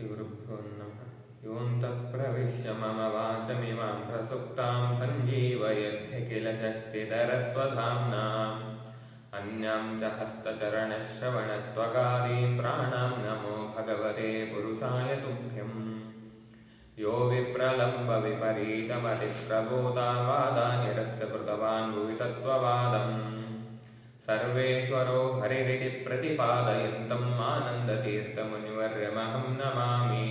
श्रीगुरुभ्यो नमः। योऽन्तः प्रविश्य मम वाचमिमां प्रसुप्तां सञ्जीवयत्य किल शक्तिधरस्वधाम्नाम् अन्यां च हस्तचरणश्रवणत्वगादीन् प्राणां नमो भगवते पुरुषाय तुभ्यम्। यो विप्रलम्बविपरीतमतिप्रबोधावादानिरस्य कृतवान् भुवि तत्त्ववादम् सर्वेश्वरो हरिरिति प्रतिपादयन्तम् आनन्दतीर्थमुनिवर्यमहं नमामि।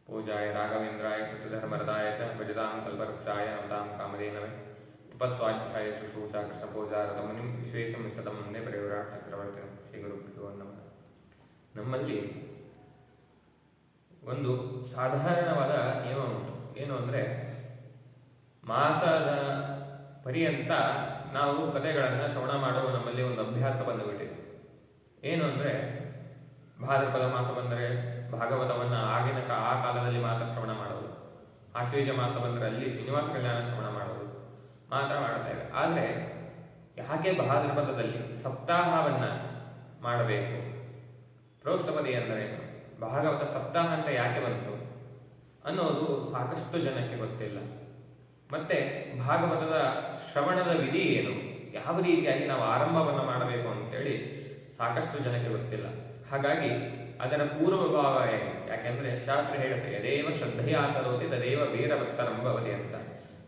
पूजाय राघवेन्द्राय सत्यधर्मरताय च भजतां कल्पवृक्षाय नमतां कामधेनवे उपस्वाध्याय शुश्रूषा कृष्णपूजारतमुनिं विश्वेशमिष्टदं वन्दे परिव्राट ಚಕ್ರವರ್ತಿಂ ಶ್ರೀಗುರುಭ್ಯೋ ನಮಃ. ನಮ್ಮಲ್ಲಿ ಒಂದು ಸಾಧಾರಣವಾದ ನಿಯಮ ಉಂಟು. ಏನು ಅಂದರೆ, ಮಾಸದ ಪರ್ಯಂತ ನಾವು ಕಥೆಗಳನ್ನು ಶ್ರವಣ ಮಾಡುವ ನಮ್ಮಲ್ಲಿ ಒಂದು ಅಭ್ಯಾಸ ಬಂದುಬಿಟ್ಟಿದೆ. ಏನು ಅಂದರೆ, ಭಾದ್ರಪದ ಮಾಸ ಬಂದರೆ ಭಾಗವತವನ್ನು ಆ ಕಾಲದಲ್ಲಿ ಮಾತ್ರ ಶ್ರವಣ ಮಾಡೋದು, ಆಶ್ವೇಜ ಮಾಸ ಬಂದರೆ ಅಲ್ಲಿ ಶ್ರೀನಿವಾಸ ಕಲ್ಯಾಣ ಶ್ರವಣ ಮಾಡೋದು ಮಾತ್ರ ಮಾಡ್ತೇವೆ. ಆದರೆ ಯಾಕೆ ಭಾದ್ರಪದದಲ್ಲಿ ಸಪ್ತಾಹವನ್ನು ಮಾಡಬೇಕು, ಪ್ರೋಷ್ಠಪದಿ ಎಂದರೇನು, ಭಾಗವತ ಸಪ್ತಾಹ ಅಂತ ಯಾಕೆ ಬಂತು ಅನ್ನೋದು ಸಾಕಷ್ಟು ಜನಕ್ಕೆ ಗೊತ್ತಿಲ್ಲ. ಮತ್ತೆ ಭಾಗವತದ ಶ್ರವಣದ ವಿಧಿ ಏನು, ಯಾವ ರೀತಿಯಾಗಿ ನಾವು ಆರಂಭವನ್ನು ಮಾಡಬೇಕು ಅಂತೇಳಿ ಸಾಕಷ್ಟು ಜನಕ್ಕೆ ಗೊತ್ತಿಲ್ಲ. ಹಾಗಾಗಿ ಅದರ ಪೂರ್ವಭಾವ ಏನು, ಯಾಕೆಂದರೆ ಶಾಸ್ತ್ರ ಹೇಳುತ್ತೆ ಯದೇವ ಶ್ರದ್ಧೆಯ ಕರೋತಿ ತದೇವ ವೀರಭಕ್ತರಂಭವತಿ ಅಂತ.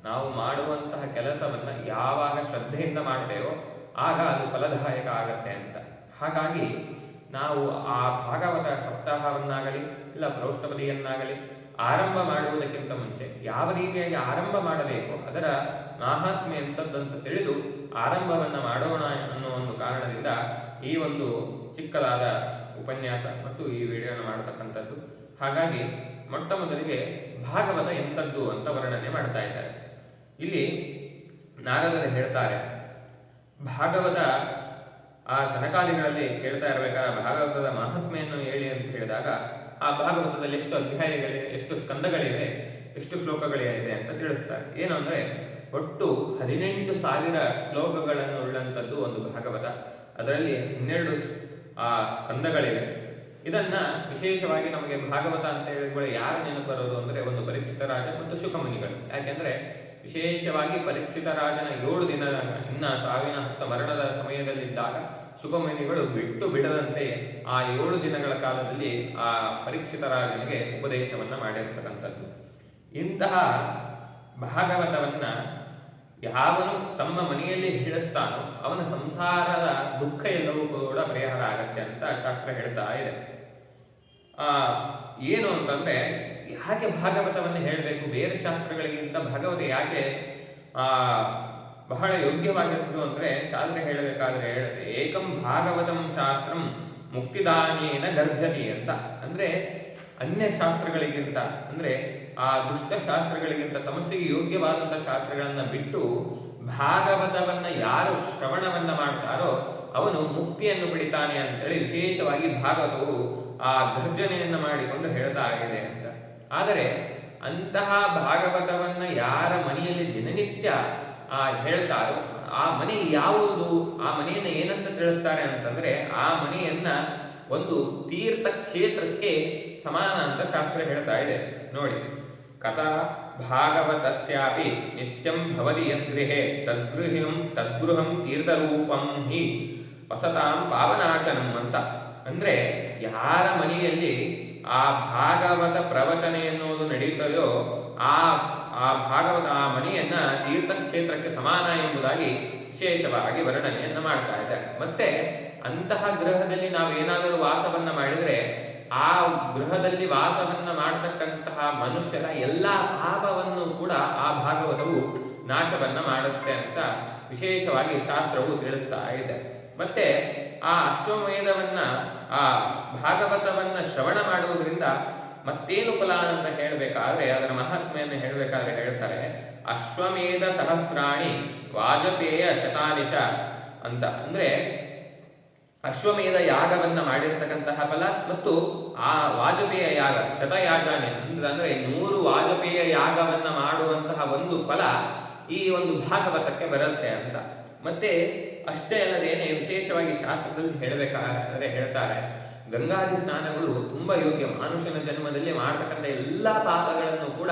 ನಾವು ಮಾಡುವಂತಹ ಕೆಲಸವನ್ನು ಯಾವಾಗ ಶ್ರದ್ಧೆಯಿಂದ ಮಾಡ್ತೇವೋ ಆಗ ಅದು ಫಲದಾಯಕ ಆಗತ್ತೆ ಅಂತ. ಹಾಗಾಗಿ ನಾವು ಆ ಭಾಗವತ ಸಪ್ತಾಹವನ್ನಾಗಲಿ ಇಲ್ಲ ಪ್ರೋಷ್ಠಪದಿಯನ್ನಾಗಲಿ ಆರಂಭ ಮಾಡುವುದಕ್ಕಿಂತ ಮುಂಚೆ ಯಾವ ರೀತಿಯಾಗಿ ಆರಂಭ ಮಾಡಬೇಕು, ಅದರ ಮಾಹಾತ್ಮ್ಯ ಎಂಥದ್ದಂತ ತಿಳಿದು ಆರಂಭವನ್ನು ಮಾಡೋಣ ಅನ್ನೋ ಒಂದು ಕಾರಣದಿಂದ ಈ ಒಂದು ಚಿಕ್ಕದಾದ ಉಪನ್ಯಾಸ ಮತ್ತು ಈ ವಿಡಿಯೋನ ಮಾಡತಕ್ಕಂಥದ್ದು. ಹಾಗಾಗಿ ಮೊಟ್ಟ ಮೊದಲಿಗೆ ಭಾಗವತ ಎಂಥದ್ದು ಅಂತ ವರ್ಣನೆ ಮಾಡ್ತಾ ಇದ್ದಾರೆ. ಇಲ್ಲಿ ನಾರದರು ಹೇಳ್ತಾರೆ, ಭಾಗವತ ಆ ಸನಕಾದಿಗಳಲ್ಲಿ ಕೇಳ್ತಾ ಇರಬೇಕಾದ್ರೆ ಭಾಗವತದ ಮಹಾತ್ಮೆಯನ್ನು ಹೇಳಿ ಅಂತ ಹೇಳಿದಾಗ ಆ ಭಾಗವತದಲ್ಲಿ ಎಷ್ಟು ಅಧ್ಯಾಯಗಳಿವೆ, ಎಷ್ಟು ಸ್ಕಂದಗಳಿವೆ, ಎಷ್ಟು ಶ್ಲೋಕಗಳಿವೆ ಅಂತ ತಿಳಿಸ್ತಾರೆ. ಏನು ಅಂದರೆ, ಒಟ್ಟು 18,000 ಶ್ಲೋಕಗಳನ್ನು ಉಳ್ಳಂಥದ್ದು ಒಂದು ಭಾಗವತ. ಅದರಲ್ಲಿ 12 ಸ್ಕಂದಗಳಿವೆ. ಇದನ್ನ ವಿಶೇಷವಾಗಿ ನಮಗೆ ಭಾಗವತ ಅಂತ ಹೇಳಿದ್ರೆ ಯಾರು ನೆನಪು ಬರೋದು ಅಂದರೆ ಒಂದು ಪರೀಕ್ಷಿತ ರಾಜ ಮತ್ತು ಶುಕಮುನಿಗಳು. ಯಾಕೆಂದರೆ ವಿಶೇಷವಾಗಿ ಪರೀಕ್ಷಿತ ರಾಜನ 7 ದಿನ ಇನ್ನ ಸಾವಿನ 10 ಮರಣದ ಸಮಯದಲ್ಲಿದ್ದಾಗ ಶುಕಮುನಿಗಳು ಬಿಟ್ಟು ಬಿಡದಂತೆ ಆ 7 ದಿನಗಳ ಕಾಲದಲ್ಲಿ ಆ ಪರೀಕ್ಷಿತ ರಾಜನಿಗೆ ಉಪದೇಶವನ್ನ ಮಾಡಿರ್ತಕ್ಕಂಥದ್ದು. ಇಂತಹ ಭಾಗವತವನ್ನ ಯಾವನು ತಮ್ಮ ಮನೆಯಲ್ಲಿ ಹಿಡಿಸ್ತಾನೋ ಅವನ ಸಂಸಾರದ ದುಃಖ ಎಲ್ಲವೂ ಕೂಡ ಪರಿಹಾರ ಆಗತ್ತೆ ಅಂತ ಶಾಸ್ತ್ರ ಹೇಳ್ತಾ ಇದೆ. ಏನು ಅಂತಂದ್ರೆ, ಯಾಕೆ ಭಾಗವತವನ್ನು ಹೇಳಬೇಕು, ಬೇರೆ ಶಾಸ್ತ್ರಗಳಿಗಿಂತ ಭಾಗವತ ಯಾಕೆ ಬಹಳ ಯೋಗ್ಯವಾಗಿದ್ದು ಅಂದ್ರೆ ಶಾಸ್ತ್ರ ಹೇಳಬೇಕಾದ್ರೆ ಹೇಳುತ್ತೆ, ಏಕಂ ಭಾಗವತಂ ಶಾಸ್ತ್ರಂ ಮುಕ್ತಿದಾನೇನ ಗರ್ಜತಿ ಅಂತ. ಅಂದ್ರೆ ಅನ್ಯ ಶಾಸ್ತ್ರಗಳಿಗಿಂತ ಅಂದ್ರೆ ಆ ದುಷ್ಟ ಶಾಸ್ತ್ರಗಳಿಗಿಂತ ತಮಸ್ಸಿಗೆ ಯೋಗ್ಯವಾದಂಥ ಶಾಸ್ತ್ರಗಳನ್ನ ಬಿಟ್ಟು ಭಾಗವತವನ್ನ ಯಾರು ಶ್ರವಣವನ್ನ ಮಾಡ್ತಾರೋ ಅವನು ಮುಕ್ತಿಯನ್ನು ಪಡಿತಾನೆ ಅಂತೇಳಿ ವಿಶೇಷವಾಗಿ ಭಾಗವತವು ಆ ಗರ್ಜನೆಯನ್ನ ಮಾಡಿಕೊಂಡು ಹೇಳ್ತಾ ಆಗಿದೆ ಅಂತ. ಆದರೆ ಅಂತಹ ಭಾಗವತವನ್ನ ಯಾರ ಮನೆಯಲ್ಲಿ ದಿನನಿತ್ಯ ಹೇಳ್ತಾರೋ ಆ ಮನೆ ಯಾವುದು, ಆ ಮನೆಯನ್ನ ಏನಂತ ತಿಳಿಸ್ತಾರೆ ಅಂತಂದ್ರೆ ಆ ಮನೆಯನ್ನ ಒಂದು ತೀರ್ಥ ಕ್ಷೇತ್ರಕ್ಕೆ ಸಮಾನ ಅಂತ ಶಾಸ್ತ್ರ ಹೇಳ್ತಾ ಇದೆ. ನೋಡಿ, ಕಥಾ ಭಾಗವತಸ್ಯಾಪಿ ನಿತ್ಯಂ ಭವತಿ ಯದ್ಗೃಹೇ ತದ್ಗೃಹಂ ತೀರ್ಥರೂಪಂ ಹಿ ವಸತಾಂ ಪಾವನಾಶನಂ ಅಂತ. ಅಂದ್ರೆ ಯಾರ ಮನೆಯಲ್ಲಿ ಆ ಭಾಗವತ ಪ್ರವಚನ ಎನ್ನುವುದು ನಡೆಯುತ್ತದೆಯೋ ಆ ಭಾಗವತ ಆ ಮನೆಯನ್ನ ತೀರ್ಥಕ್ಷೇತ್ರಕ್ಕೆ ಸಮಾನ ಎಂಬುದಾಗಿ ವಿಶೇಷವಾಗಿ ವರ್ಣನೆಯನ್ನ ಮಾಡ್ತಾ ಇದ್ದಾರೆ. ಮತ್ತೆ ಅಂತಹ ಗೃಹದಲ್ಲಿ ನಾವೇನಾದರೂ ವಾಸವನ್ನ ಮಾಡಿದರೆ ಆ ಗೃಹದಲ್ಲಿ ವಾಸವನ್ನ ಮಾಡತಕ್ಕಂತಹ ಮನುಷ್ಯರ ಎಲ್ಲ ಪಾಪವನ್ನು ಕೂಡ ಆ ಭಾಗವತವು ನಾಶವನ್ನ ಮಾಡುತ್ತೆ ಅಂತ ವಿಶೇಷವಾಗಿ ಶಾಸ್ತ್ರವು ತಿಳಿಸ್ತಾ ಇದೆ. ಮತ್ತೆ ಆ ಅಶ್ವಮೇಧವನ್ನ ಆ ಭಾಗವತವನ್ನ ಶ್ರವಣ ಮಾಡುವುದರಿಂದ ಮತ್ತೇನು ಫಲ ಅಂತ ಹೇಳಬೇಕಾದ್ರೆ ಅದರ ಮಹಾತ್ಮೆಯನ್ನು ಹೇಳಬೇಕಾದ್ರೆ ಹೇಳ್ತಾರೆ, ಅಶ್ವಮೇಧ ಸಹಸ್ರಾಣಿ ವಾಜಪೇಯ ಶತಾನಿ ಚ ಅಂತ. ಅಂದ್ರೆ ಅಶ್ವಮೇಧ ಯಾಗವನ್ನ ಮಾಡಿರ್ತಕ್ಕಂತಹ ಫಲ ಮತ್ತು ಆ ವಾಜಪೇಯ ಯಾಗ ಶತಯಾಗಾನೆ ಅಂದ್ರೆ 100 ವಾಜಪೇಯ ಯಾಗವನ್ನ ಮಾಡುವಂತಹ ಒಂದು ಫಲ ಈ ಒಂದು ಭಾಗವತಕ್ಕೆ ಬರುತ್ತೆ ಅಂತ. ಮತ್ತೆ ಅಷ್ಟೇ ಅಲ್ಲದೇನೆ ವಿಶೇಷವಾಗಿ ಶಾಸ್ತ್ರದಲ್ಲಿ ಹೇಳಬೇಕಾದ್ರೆ ಹೇಳ್ತಾರೆ, ಗಂಗಾದಿ ಸ್ನಾನಗಳು ತುಂಬ ಯೋಗ್ಯ. ಮಾನುಷನ ಜನ್ಮದಲ್ಲಿ ಮಾಡತಕ್ಕಂಥ ಎಲ್ಲ ಪಾಪಗಳನ್ನು ಕೂಡ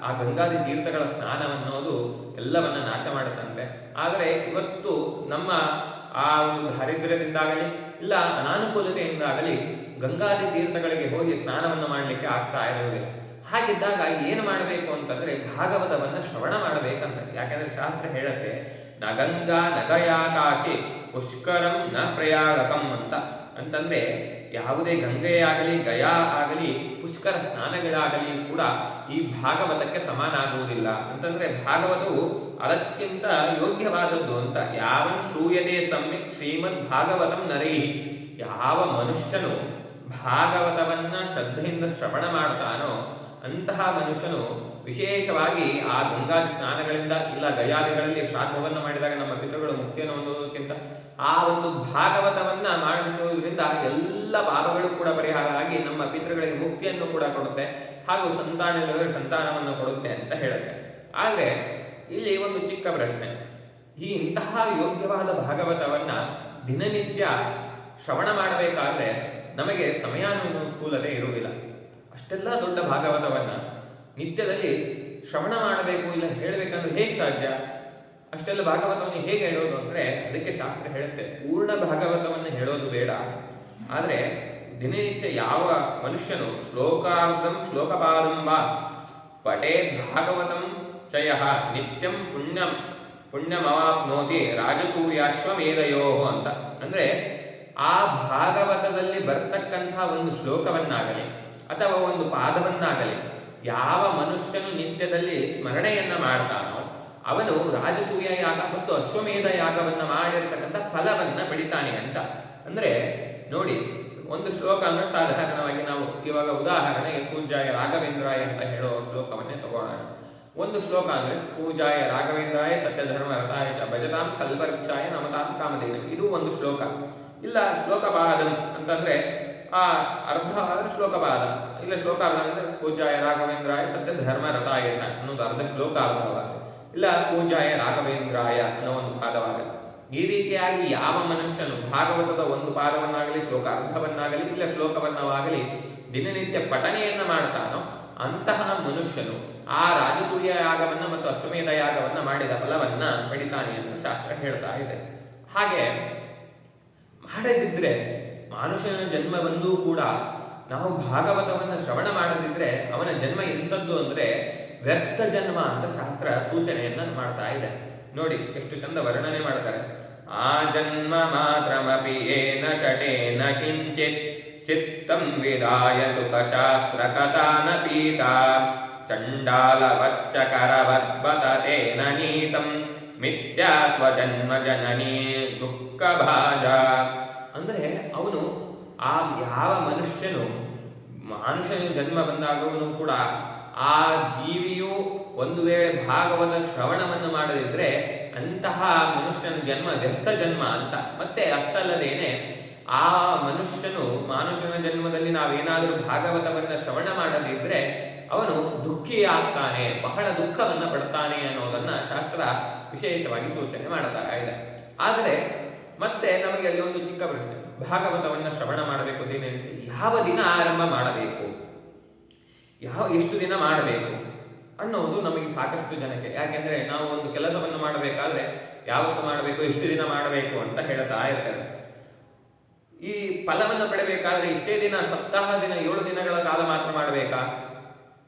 ಆ ಗಂಗಾದಿ ತೀರ್ಥಗಳ ಸ್ನಾನವನ್ನೋದು ಎಲ್ಲವನ್ನ ನಾಶ ಮಾಡುತ್ತಂತೆ. ಆದರೆ ಇವತ್ತು ನಮ್ಮ ಆ ಒಂದು ದಾರಿದ್ರ್ಯದಿಂದಾಗಲಿ ಇಲ್ಲ ಅನಾನುಕೂಲತೆಯಿಂದಾಗಲಿ ಗಂಗಾದಿ ತೀರ್ಥಗಳಿಗೆ ಹೋಗಿ ಸ್ನಾನವನ್ನು ಮಾಡಲಿಕ್ಕೆ ಆಗ್ತಾ ಇರುವುದಿಲ್ಲ. ಹಾಗಿದ್ದಾಗ ಏನು ಮಾಡಬೇಕು ಅಂತಂದ್ರೆ ಭಾಗವತವನ್ನ ಶ್ರವಣ ಮಾಡಬೇಕಂತ. ಯಾಕಂದ್ರೆ ಶಾಸ್ತ್ರ ಹೇಳುತ್ತೆ, ನ ಗಂಗಾ ನಗಯಾ ಕಾಶಿ ಪುಷ್ಕರಂ ನ ಪ್ರಯಾಗಕಂ ಅಂತಂದ್ರೆ ಯಾವುದೇ ಗಂಗೆಯಾಗಲಿ ಗಯಾ ಆಗಲಿ ಪುಷ್ಕರ ಸ್ನಾನಗಳಾಗಲಿ ಕೂಡ ಈ ಭಾಗವತಕ್ಕೆ ಸಮಾನ ಆಗುವುದಿಲ್ಲ. ಅಂತಂದ್ರೆ ಭಾಗವತವು ಅದಕ್ಕಿಂತ ಯೋಗ್ಯವಾದದ್ದು ಅಂತ. ಯಾವನ್ ಶ್ರೂಯತೆ ಸಮ್ಯಕ್ ಶ್ರೀಮದ್ ಭಾಗವತಂ ನರೈ, ಯಾವ ಮನುಷ್ಯನು ಭಾಗವತವನ್ನ ಶ್ರದ್ಧೆಯಿಂದ ಶ್ರವಣ ಮಾಡ್ತಾನೋ ಅಂತಹ ಮನುಷ್ಯನು ವಿಶೇಷವಾಗಿ ಆ ಗಂಗಾದಿ ಸ್ನಾನಗಳಿಂದ ಇಲ್ಲ ಗಯಾದಿಗಳಲ್ಲಿ ಶ್ರಾದ್ದವನ್ನು ಮಾಡಿದಾಗ ನಮ್ಮ ಪಿತೃಗಳು ಮುಕ್ತಿಯನ್ನು ಹೊಂದುವುದಕ್ಕಿಂತ ಆ ಒಂದು ಭಾಗವತವನ್ನ ಮಾಡಿಸುವುದರಿಂದ ಎಲ್ಲ ಪಾಪಗಳು ಕೂಡ ಪರಿಹಾರ ಆಗಿ ನಮ್ಮ ಪಿತೃಗಳಿಗೆ ಮುಕ್ತಿಯನ್ನು ಕೂಡ ಕೊಡುತ್ತೆ, ಹಾಗೂ ಸಂತಾನವನ್ನು ಕೊಡುತ್ತೆ ಅಂತ ಹೇಳುತ್ತೆ. ಆದರೆ ಇಲ್ಲಿ ಒಂದು ಚಿಕ್ಕ ಪ್ರಶ್ನೆ, ಈ ಇಂತಹ ಯೋಗ್ಯವಾದ ಭಾಗವತವನ್ನ ದಿನನಿತ್ಯ ಶ್ರವಣ ಮಾಡಬೇಕಾದ್ರೆ ನಮಗೆ ಸಮಯಾನುಕೂಲತೆ ಇರುವುದಿಲ್ಲ. ಅಷ್ಟೆಲ್ಲ ದೊಡ್ಡ ಭಾಗವತವನ್ನ ನಿತ್ಯದಲ್ಲಿ ಶ್ರವಣ ಮಾಡಬೇಕು ಇಲ್ಲ ಹೇಳಬೇಕಂದ್ರೆ ಹೇಗೆ ಸಾಧ್ಯ? ಅಷ್ಟೆಲ್ಲ ಭಾಗವತವನ್ನು ಹೇಗೆ ಹೇಳೋದು ಅಂದ್ರೆ ಅದಕ್ಕೆ ಶಾಸ್ತ್ರ ಹೇಳುತ್ತೆ, ಪೂರ್ಣ ಭಾಗವತವನ್ನು ಹೇಳೋದು ಬೇಡ, ಆದರೆ ದಿನನಿತ್ಯ ಯಾವ ಮನುಷ್ಯನು ಶ್ಲೋಕಪಾದಂಬ ಪಠೇದ್ ಭಾಗವತಂ ಚಯ ನಿತ್ಯಂ ಪುಣ್ಯಮವಾಪ್ನೋತಿ ರಾಜಸೂಯಾಶ್ವಮೇಧಯೋ ಅಂತ. ಅಂದ್ರೆ ಆ ಭಾಗವತದಲ್ಲಿ ಬರ್ತಕ್ಕಂತಹ ಒಂದು ಶ್ಲೋಕವನ್ನಾಗಲಿ ಅಥವಾ ಒಂದು ಪಾದವನ್ನಾಗಲಿ ಯಾವ ಮನುಷ್ಯನು ನಿತ್ಯದಲ್ಲಿ ಸ್ಮರಣೆಯನ್ನ ಮಾಡ್ತಾನೋ ಅವನು ರಾಜಸೂಯ ಯಾಗ ಮತ್ತು ಅಶ್ವಮೇಧ ಯಾಗವನ್ನ ಮಾಡಿರ್ತಕ್ಕಂಥ ಫಲವನ್ನ ಪಡಿತಾನೆ ಅಂತ. ಅಂದ್ರೆ ನೋಡಿ, ಒಂದು ಶ್ಲೋಕ ಅಂದ್ರೆ ಸಾಧಾರಣವಾಗಿ ನಾವು ಇವಾಗ ಉದಾಹರಣೆಗೆ ಪೂಜ್ಯಾಯ ರಾಘವೇಂದ್ರಾಯ ಅಂತ ಹೇಳೋ ಶ್ಲೋಕವನ್ನೇ ತಗೊಳ್ಳೋಣ. ಒಂದು ಶ್ಲೋಕ ಅಂದ್ರೆ ಪೂಜಾಯ ರಾಘವೇಂದ್ರಾಯ ಸತ್ಯಧರ್ಮ ರಥಾಯ ಚ ಭಜತಾಂ ಕಲ್ಪವೃಕ್ಷಾಯ ನಮತಾಂ ಕಾಮಧೇನು, ಇದು ಒಂದು ಶ್ಲೋಕ. ಇಲ್ಲ ಶ್ಲೋಕಪಾದಂ ಅಂತಂದ್ರೆ ಆ ಅರ್ಧ ಆದ್ರೆ ಶ್ಲೋಕಪಾದ, ಇಲ್ಲ ಶ್ಲೋಕಾರ್ಧ ಅಂದ್ರೆ ಪೂಜಾಯ ರಾಘವೇಂದ್ರಾಯ ಸತ್ಯಧರ್ಮ ರಥಾಯ ಚ ಅನ್ನೋದು ಅರ್ಧ ಶ್ಲೋಕಾರ್ಧವಾಗುತ್ತೆ, ಇಲ್ಲ ಪೂಜಾಯ ರಾಘವೇಂದ್ರಾಯ ಅನ್ನೋ ಒಂದು ಪಾದವಾಗುತ್ತೆ. ಈ ರೀತಿಯಾಗಿ ಯಾವ ಮನುಷ್ಯನು ಭಾಗವತದ ಒಂದು ಪಾದವನ್ನಾಗಲಿ ಶ್ಲೋಕಾರ್ಧವನ್ನಾಗಲಿ ಇಲ್ಲ ಶ್ಲೋಕವನ್ನವಾಗಲಿ ದಿನನಿತ್ಯ ಪಠನೆಯನ್ನ ಮಾಡ್ತಾನೋ ಅಂತಹ ಮನುಷ್ಯನು ಆ ರಾಜಸೂಯ ಯಾಗವನ್ನ ಮತ್ತು ಅಶ್ವಮೇಧ ಯಾಗವನ್ನ ಮಾಡಿದ ಫಲವನ್ನ ಪಡಿತಾನೆ ಅಂತ ಶಾಸ್ತ್ರ ಹೇಳ್ತಾ ಇದೆ. ಹಾಗೆ ಮಾಡದಿದ್ರೆ ಮಾನುಷನ ಜನ್ಮ ಬಂದೂ ಕೂಡ ನಾವು ಭಾಗವತವನ್ನ ಶ್ರವಣ ಮಾಡದಿದ್ರೆ ಅವನ ಜನ್ಮ ಎಂಥದ್ದು ಅಂದ್ರೆ ವ್ಯರ್ಥ ಜನ್ಮ ಅಂತ ಶಾಸ್ತ್ರ ಸೂಚನೆಯನ್ನ ಮಾಡ್ತಾ ಇದೆ. ನೋಡಿ ಎಷ್ಟು ಚಂದ ವರ್ಣನೆ ಮಾಡ್ತಾರೆ. ಆ ಜನ್ಮ ಮಾತ್ರಮಪಿ ಏನ ಶಟೇನ ಕಿಂಚಿತ್ ಚಿತ್ತಂ ವಿದಾಯ ಸುಖಶಾಸ್ತ್ರ ಕಥಾನ ಪೀತಾ ಚಂಡಾಲ ವಚ್ಚಕರವದ್ಬತತೇನ ನೀತಂ ಮಿಥ್ಯಾ ಸ್ವಜನ್ಮ ಜನನೀ ದುಃಖ ಭಾಜ. ಅಂದ್ರೆ ಅವನು ಆ ಯಾವ ಮನುಷ್ಯನು ಮನುಷ್ಯನ ಜನ್ಮ ಬಂದಾಗವನು ಕೂಡ ಆ ಜೀವಿಯು ಒಂದು ವೇಳೆ ಭಾಗವತ ಶ್ರವಣವನ್ನು ಮಾಡದಿದ್ರೆ ಅಂತಹ ಮನುಷ್ಯನ ಜನ್ಮ ವ್ಯರ್ಥ ಜನ್ಮ ಅಂತ. ಮತ್ತೆ ಅಷ್ಟಲ್ಲದೇನೆ ಆ ಮನುಷ್ಯನು ಮಾನುಷನ ಜನ್ಮದಲ್ಲಿ ನಾವೇನಾದರೂ ಭಾಗವತವನ್ನ ಶ್ರವಣ ಮಾಡದಿದ್ರೆ ಅವನು ದುಃಖಿ ಆಗ್ತಾನೆ, ಬಹಳ ದುಃಖವನ್ನ ಪಡ್ತಾನೆ ಅನ್ನೋದನ್ನ ಶಾಸ್ತ್ರ ವಿಶೇಷವಾಗಿ ಸೂಚನೆ ಮಾಡ್ತಾ ಇದೆ. ಆದರೆ ಮತ್ತೆ ನಮಗೆ ಅಲ್ಲಿ ಒಂದು ಚಿಕ್ಕ ಪ್ರಶ್ನೆ, ಭಾಗವತವನ್ನ ಶ್ರವಣ ಮಾಡಬೇಕು ದಿನನಿತ್ಯ ಯಾವ ದಿನ ಆರಂಭ ಮಾಡಬೇಕು, ಎಷ್ಟು ದಿನ ಮಾಡಬೇಕು ಅನ್ನೋದು ನಮಗೆ ಸಾಕಷ್ಟು ಜನಕ್ಕೆ. ಯಾಕೆಂದ್ರೆ ನಾವು ಒಂದು ಕೆಲಸವನ್ನು ಮಾಡಬೇಕಾದ್ರೆ ಯಾವತ್ತು ಮಾಡಬೇಕು, ಎಷ್ಟು ದಿನ ಮಾಡಬೇಕು ಅಂತ ಹೇಳ್ತಾ ಇರ್ತಾರೆ. ಈ ಫಲವನ್ನು ಪಡೆಯಬೇಕಾದ್ರೆ ಇಷ್ಟೇ ದಿನ, ಸಪ್ತಾಹ ದಿನ 7 ದಿನಗಳ ಕಾಲ ಮಾತ್ರ ಮಾಡಬೇಕಾ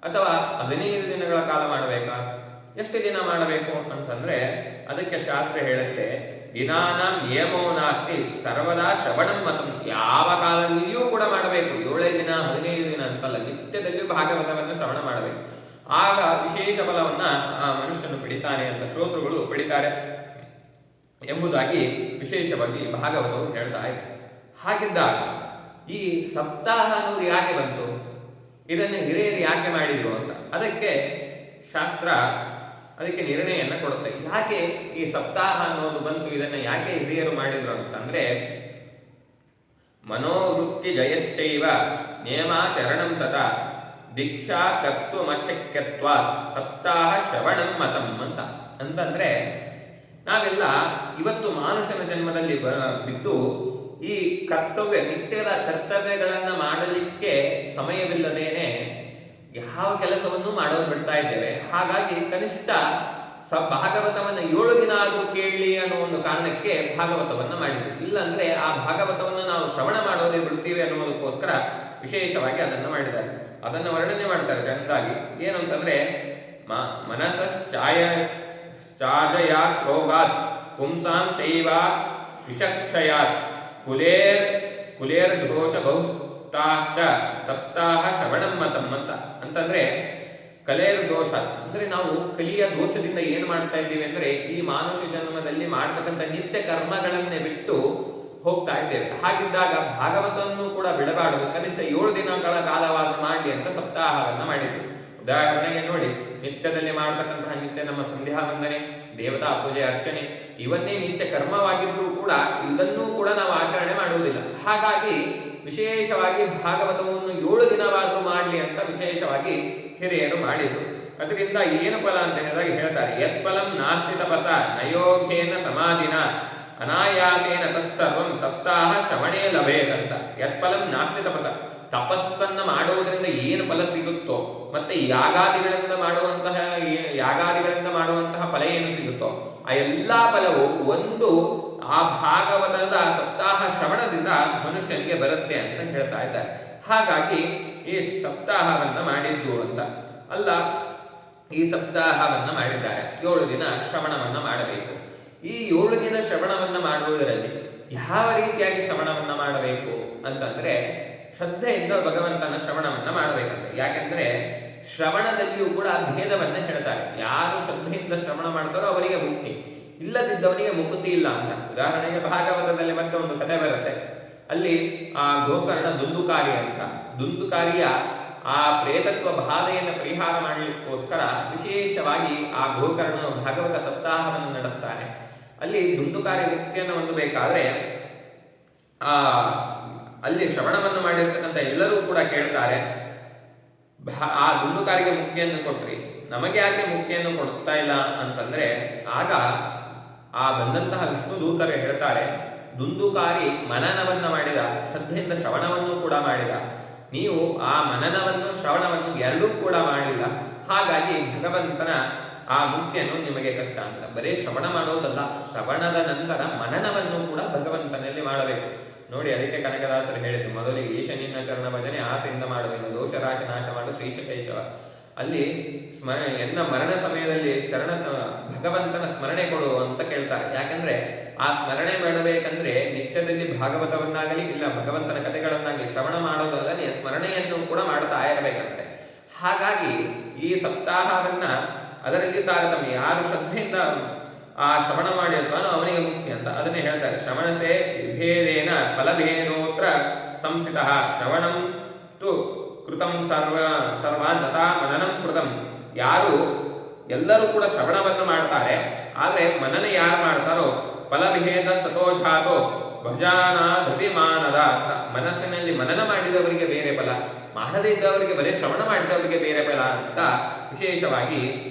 ಅಥವಾ 15 ದಿನಗಳ ಕಾಲ ಮಾಡಬೇಕಾ, ಎಷ್ಟು ದಿನ ಮಾಡಬೇಕು ಅಂತಂದ್ರೆ ಅದಕ್ಕೆ ಶಾಸ್ತ್ರ ಹೇಳುತ್ತೆ, ದಿನಾನ ನಿಯಮೋ ನಾಸ್ತಿ ಸರ್ವದಾ ಶ್ರವಣಂ ಮತಂ. ಯಾವ ಕಾಲದಲ್ಲಿಯೂ ಕೂಡ ಮಾಡಬೇಕು, 7 ದಿನ 15 ದಿನ ಅಂತಲ್ಲ, ನಿತ್ಯದಲ್ಲಿಯೂ ಭಾಗವತವನ್ನು ಶ್ರವಣ ಮಾಡಬೇಕು. ಆಗ ವಿಶೇಷ ಫಲವನ್ನ ಆ ಮನುಷ್ಯನು ಪಡಿತಾನೆ ಅಂತ ಶ್ರೋತೃಗಳು ಪಡಿತಾರೆ ಎಂಬುದಾಗಿ ವಿಶೇಷವಾಗಿ ಭಾಗವತವು ಹೇಳ್ತಾ ಇದೆ. ಹಾಗಿದ್ದಾಗ ಈ ಸಪ್ತಾಹ ಅನ್ನೋದು ಯಾಕೆ ಬಂತು, ಇದನ್ನು ಹಿರಿಯರು ಯಾಕೆ ಮಾಡಿದ್ರು ಅಂತ ಅದಕ್ಕೆ ಶಾಸ್ತ್ರ ಅದಕ್ಕೆ ನಿರ್ಣಯನ್ನ ಕೊಡುತ್ತೆ. ಯಾಕೆ ಈ ಸಪ್ತಾಹ ಅನ್ನೋದು ಬಂತು, ಇದನ್ನ ಯಾಕೆ ಹಿರಿಯರು ಮಾಡಿದ್ರು ಅಂತಂದ್ರೆ, ಮನೋವೃತ್ತಿ ಜಯಶ್ಚೈವ ನಿಯಮಾಚರಣಂ ತಥಾ ದೀಕ್ಷಾ ಕರ್ತುಮಶಕ್ಯತ್ವ ಸಪ್ತಾಹ ಶ್ರವಣಂ ಮತಂ ಅಂತಂದ್ರೆ ನಾವೆಲ್ಲ ಇವತ್ತು ಮಾನುಷನ ಜನ್ಮದಲ್ಲಿ ಬಿದ್ದು ಈ ನಿತ್ಯದ ಕರ್ತವ್ಯಗಳನ್ನ ಮಾಡಲಿಕ್ಕೆ ಸಮಯವಿಲ್ಲದೇನೆ ಯಾವ ಕೆಲಸವನ್ನು ಮಾಡೋದು ಬಿಡ್ತಾ ಇದ್ದೇವೆ. ಹಾಗಾಗಿ ಕನಿಷ್ಠ ಭಾಗವತವನ್ನ 7 ದಿನ ಆದರೂ ಕೇಳಲಿ ಅನ್ನೋ ಒಂದು ಕಾರಣಕ್ಕೆ ಭಾಗವತವನ್ನ ಮಾಡಿದ್ವಿ. ಇಲ್ಲಾಂದ್ರೆ ಆ ಭಾಗವತವನ್ನ ನಾವು ಶ್ರವಣ ಮಾಡೋದೇ ಬಿಡ್ತೀವಿ ಅನ್ನೋದಕ್ಕೋಸ್ಕರ ವಿಶೇಷವಾಗಿ ಅದನ್ನು ಮಾಡಿದ್ದಾರೆ. ಅದನ್ನು ವರ್ಣನೆ ಮಾಡ್ತಾರೆ ಚಂದಾಗಿ. ಏನು ಅಂತಂದ್ರೆ ಮನಸಶ್ಚಾಜಯಾತ್ ರೋಗಾತ್ ಪುಂಸಾಂ ಚೈವ ವಿಷಕ್ಷಯಾತ್ ಕುಲೇರ್ ದೋಷ ಬಹುತಾಶ್ಚ ಸಪ್ತಾಹ ಶ್ರವಣಂ ಮತಂ ಅಂತಂದ್ರೆ ಕಲೇರ್ ದೋಷ ಅಂದ್ರೆ ನಾವು ಕಲಿಯ ದೋಷದಿಂದ ಏನ್ ಮಾಡ್ತಾ ಇದ್ದೀವಿ ಅಂದ್ರೆ ಈ ಮಾನುಷ ಜನ್ಮದಲ್ಲಿ ಮಾಡ್ತಕ್ಕಂಥ ನಿತ್ಯ ಕರ್ಮಗಳನ್ನೇ ಬಿಟ್ಟು ಹೋಗ್ತಾ ಇದ್ದೇವೆ. ಹಾಗಿದ್ದಾಗ ಭಾಗವತವನ್ನು ಕೂಡ ಬಿಡಬಾರದು, ಕನಿಷ್ಠ 7 ದಿನಗಳ ಕಾಲವಾದ ಮಾಡಲಿ ಅಂತ ಸಪ್ತಾಹವನ್ನ ಮಾಡಿಸಿ. ಉದಾಹರಣೆಗೆ ನೋಡಿ, ನಿತ್ಯದಲ್ಲಿ ಮಾಡತಕ್ಕಂತಹ ನಿತ್ಯ ನಮ್ಮ ಸಂಧ್ಯಾ ವಂದನೆ, ದೇವತಾ ಪೂಜೆ, ಅರ್ಚನೆ ಇವನ್ನೇ ನಿತ್ಯ ಕರ್ಮವಾಗಿದ್ರೂ ಕೂಡ ಇದನ್ನೂ ಕೂಡ ನಾವು ಆಚರಣೆ ಮಾಡುವುದಿಲ್ಲ. ಹಾಗಾಗಿ ವಿಶೇಷವಾಗಿ ಭಾಗವತವನ್ನು 7 ದಿನವಾದರೂ ಮಾಡಲಿ ಅಂತ ವಿಶೇಷವಾಗಿ ಹಿರಿಯರು ಮಾಡಿದ್ರು. ಅದರಿಂದ ಏನು ಫಲ ಅಂತ ಹೇಳಿದಾಗ ಹೇಳ್ತಾರೆ, ಯತ್ ಫಲಂ ನಾಸ್ತಿ ತಪಸ ನಯೋಗೇನ ಸಮಾಧಿನ ಅನಾಯಾಸೇನ ತತ್ಸರ್ವಂ ಸಪ್ತಾಹ ಶ್ರವಣೇ ಲಭೇತ್ ಅಂತ. ಯತ್ ಫಲಂ ನಾಸ್ತಿ ತಪಸ, ತಪಸ್ಸನ್ನ ಮಾಡುವುದರಿಂದ ಏನು ಫಲ ಸಿಗುತ್ತೋ ಮತ್ತೆ ಯಾಗಾದಿಗಳಿಂದ ಮಾಡುವಂತಹ ಫಲ ಏನು ಸಿಗುತ್ತೋ ಆ ಎಲ್ಲಾ ಫಲವು ಒಂದು ಆ ಭಾಗವತದ ಸಪ್ತಾಹ ಶ್ರವಣದಿಂದ ಮನುಷ್ಯನಿಗೆ ಬರುತ್ತೆ ಅಂತ ಹೇಳ್ತಾ ಇದ್ದಾರೆ. ಹಾಗಾಗಿ ಈ ಸಪ್ತಾಹವನ್ನ ಮಾಡಿದ್ದು ಅಂತ ಅಲ್ಲ, ಈ ಸಪ್ತಾಹವನ್ನ ಮಾಡಿದ್ದಾರೆ. 7 ದಿನ ಶ್ರವಣವನ್ನ ಮಾಡಬೇಕು. ಈ 7 ದಿನ ಶ್ರವಣವನ್ನ ಮಾಡುವುದರಲ್ಲಿ ಯಾವ ರೀತಿಯಾಗಿ ಶ್ರವಣವನ್ನ ಮಾಡಬೇಕು ಅಂತಂದ್ರೆ ಶ್ರದ್ಧೆಯಿಂದ ಭಗವಂತನ ಶ್ರವಣವನ್ನ ಮಾಡಬೇಕಂತ. ಯಾಕೆಂದ್ರೆ ಶ್ರವಣದಲ್ಲಿಯೂ ಕೂಡ ಭೇದವನ್ನ ಹೇಳ್ತಾರೆ. ಯಾರು ಶ್ರದ್ಧೆಯಿಂದ ಶ್ರವಣ ಮಾಡ್ತಾರೋ ಅವರಿಗೆ ಮುಕ್ತಿ, ಇಲ್ಲದಿದ್ದವನಿಗೆ ಮುಕ್ತಿ ಇಲ್ಲ ಅಂತ. ಉದಾಹರಣೆಗೆ ಭಾಗವತದಲ್ಲಿ ಮತ್ತೆ ಒಂದು ಕಥೆ ಬರುತ್ತೆ. ಅಲ್ಲಿ ಆ ಗೋಕರ್ಣ ದುಂದುಕಾರಿಯ ಆ ಪ್ರೇತತ್ವ ಬಾಧೆಯನ್ನು ಪರಿಹಾರ ಮಾಡಲಿಕ್ಕೋಸ್ಕರ ವಿಶೇಷವಾಗಿ ಆ ಗೋಕರ್ಣನು ಭಾಗವತ ಸಪ್ತಾಹವನ್ನು ನಡೆಸ್ತಾನೆ. ಅಲ್ಲಿ ದುಂದುಕಾರಿ ಮುಕ್ತಿಯನ್ನು ಹೊಂದಬೇಕಾದ್ರೆ ಅಲ್ಲಿ ಶ್ರವಣವನ್ನು ಮಾಡಿರ್ತಕ್ಕಂಥ ಎಲ್ಲರೂ ಕೂಡ ಕೇಳ್ತಾರೆ, ಆ ದುಂದುಕಾರಿಗೆ ಮುಕ್ತಿಯನ್ನು ಕೊಟ್ರಿ, ನಮಗೆ ಯಾಕೆ ಮುಕ್ತಿಯನ್ನು ಕೊಡ್ತಾ ಇಲ್ಲ ಅಂತಂದ್ರೆ ಆಗ ಆ ಬಂದಂತಹ ವಿಷ್ಣು ದೂತರು ಹೇಳ್ತಾರೆ, ದುಂದುಕಾರಿ ಮನನವನ್ನ ಮಾಡಿದ, ಶ್ರದ್ಧೆಯಿಂದ ಶ್ರವಣವನ್ನು ಕೂಡ ಮಾಡಿದ, ನೀವು ಆ ಮನನವನ್ನು ಶ್ರವಣವನ್ನು ಎರಡೂ ಕೂಡ ಮಾಡಿಲ್ಲ, ಹಾಗಾಗಿ ಭಗವಂತನ ಆ ಮುಕ್ತಿಯನ್ನು ನಿಮಗೆ ಕಷ್ಟ ಅಂತ. ಬರೀ ಶ್ರವಣ ಮಾಡೋದಲ್ಲ, ಶ್ರವಣದ ನಂತರ ಮನನವನ್ನು ಕೂಡ ಭಗವಂತನಲ್ಲಿ ಮಾಡಬೇಕು. ನೋಡಿ, ಅದಕ್ಕೆ ಕನಕದಾಸರು ಹೇಳಿದ್ರು, ಮೊದಲಿಗೆ ಈಶನಿನ್ನ ಚರಣ ಭಜನೆ ಆಸೆಯಿಂದ ಮಾಡುವೆನು, ದೋಷರಾಶಿ ನಾಶ ಮಾಡು ಶ್ರೀಶಕೇಶವ. ಅಲ್ಲಿ ಎನ್ನ ಮರಣ ಸಮಯದಲ್ಲಿ ಭಗವಂತನ ಸ್ಮರಣೆ ಕೊಡು ಅಂತ ಕೇಳ್ತಾರೆ. ಯಾಕಂದ್ರೆ ಆ ಸ್ಮರಣೆ ಮಾಡಬೇಕಂದ್ರೆ ನಿತ್ಯದಲ್ಲಿ ಭಾಗವತವನ್ನಾಗಲಿ ಇಲ್ಲ ಭಗವಂತನ ಕಥೆಗಳನ್ನಾಗಲಿ ಶ್ರವಣ ಮಾಡೋದಲ್ಲದೆ ಸ್ಮರಣೆಯನ್ನು ಕೂಡ ಮಾಡ್ತಾ ಇರಬೇಕಂತೆ. ಹಾಗಾಗಿ ಈ ಸಪ್ತಾಹವನ್ನ ಅದರಲ್ಲಿ ತಾರತಮ್ಯ, ಯಾರು ಶ್ರದ್ಧೆಯಿಂದ ಆ ಶ್ರವಣ ಮಾಡಿರ್ತಾನೋ ಅವನಿಗೆ ಮುಕ್ತಿ ಅಂತ ಅದನ್ನೇ ಹೇಳ್ತಾರೆ. ಶ್ರವಣಸೆ ವಿಭೇದೇನ ಫಲಭೇದೋತ್ರ ಸಂಸ್ಥಿತ ಶ್ರವಣಂ ತು ಕೃತಂ ಸರ್ವಾನ್ ತಥಾ ಮನನಂ ಕೃತಂ. ಯಾರು ಎಲ್ಲರೂ ಕೂಡ ಶ್ರವಣವನ್ನು ಮಾಡ್ತಾರೆ, ಆದ್ರೆ ಮನನ ಯಾರು ಮಾಡ್ತಾರೋ ಫಲಭೇದ ಸತೋಜಾತೋ ಭಜಾನಾದಭಿಮಾನದ ಅಂತ. ಮನಸ್ಸಿನಲ್ಲಿ ಮನನ ಮಾಡಿದವರಿಗೆ ಬೇರೆ ಫಲ, ಮಾಡದೇ ಇದ್ದವರಿಗೆ ಬರೀ ಶ್ರವಣ ಮಾಡಿದವರಿಗೆ ಬೇರೆ ಫಲ ಅಂತ ವಿಶೇಷವಾಗಿ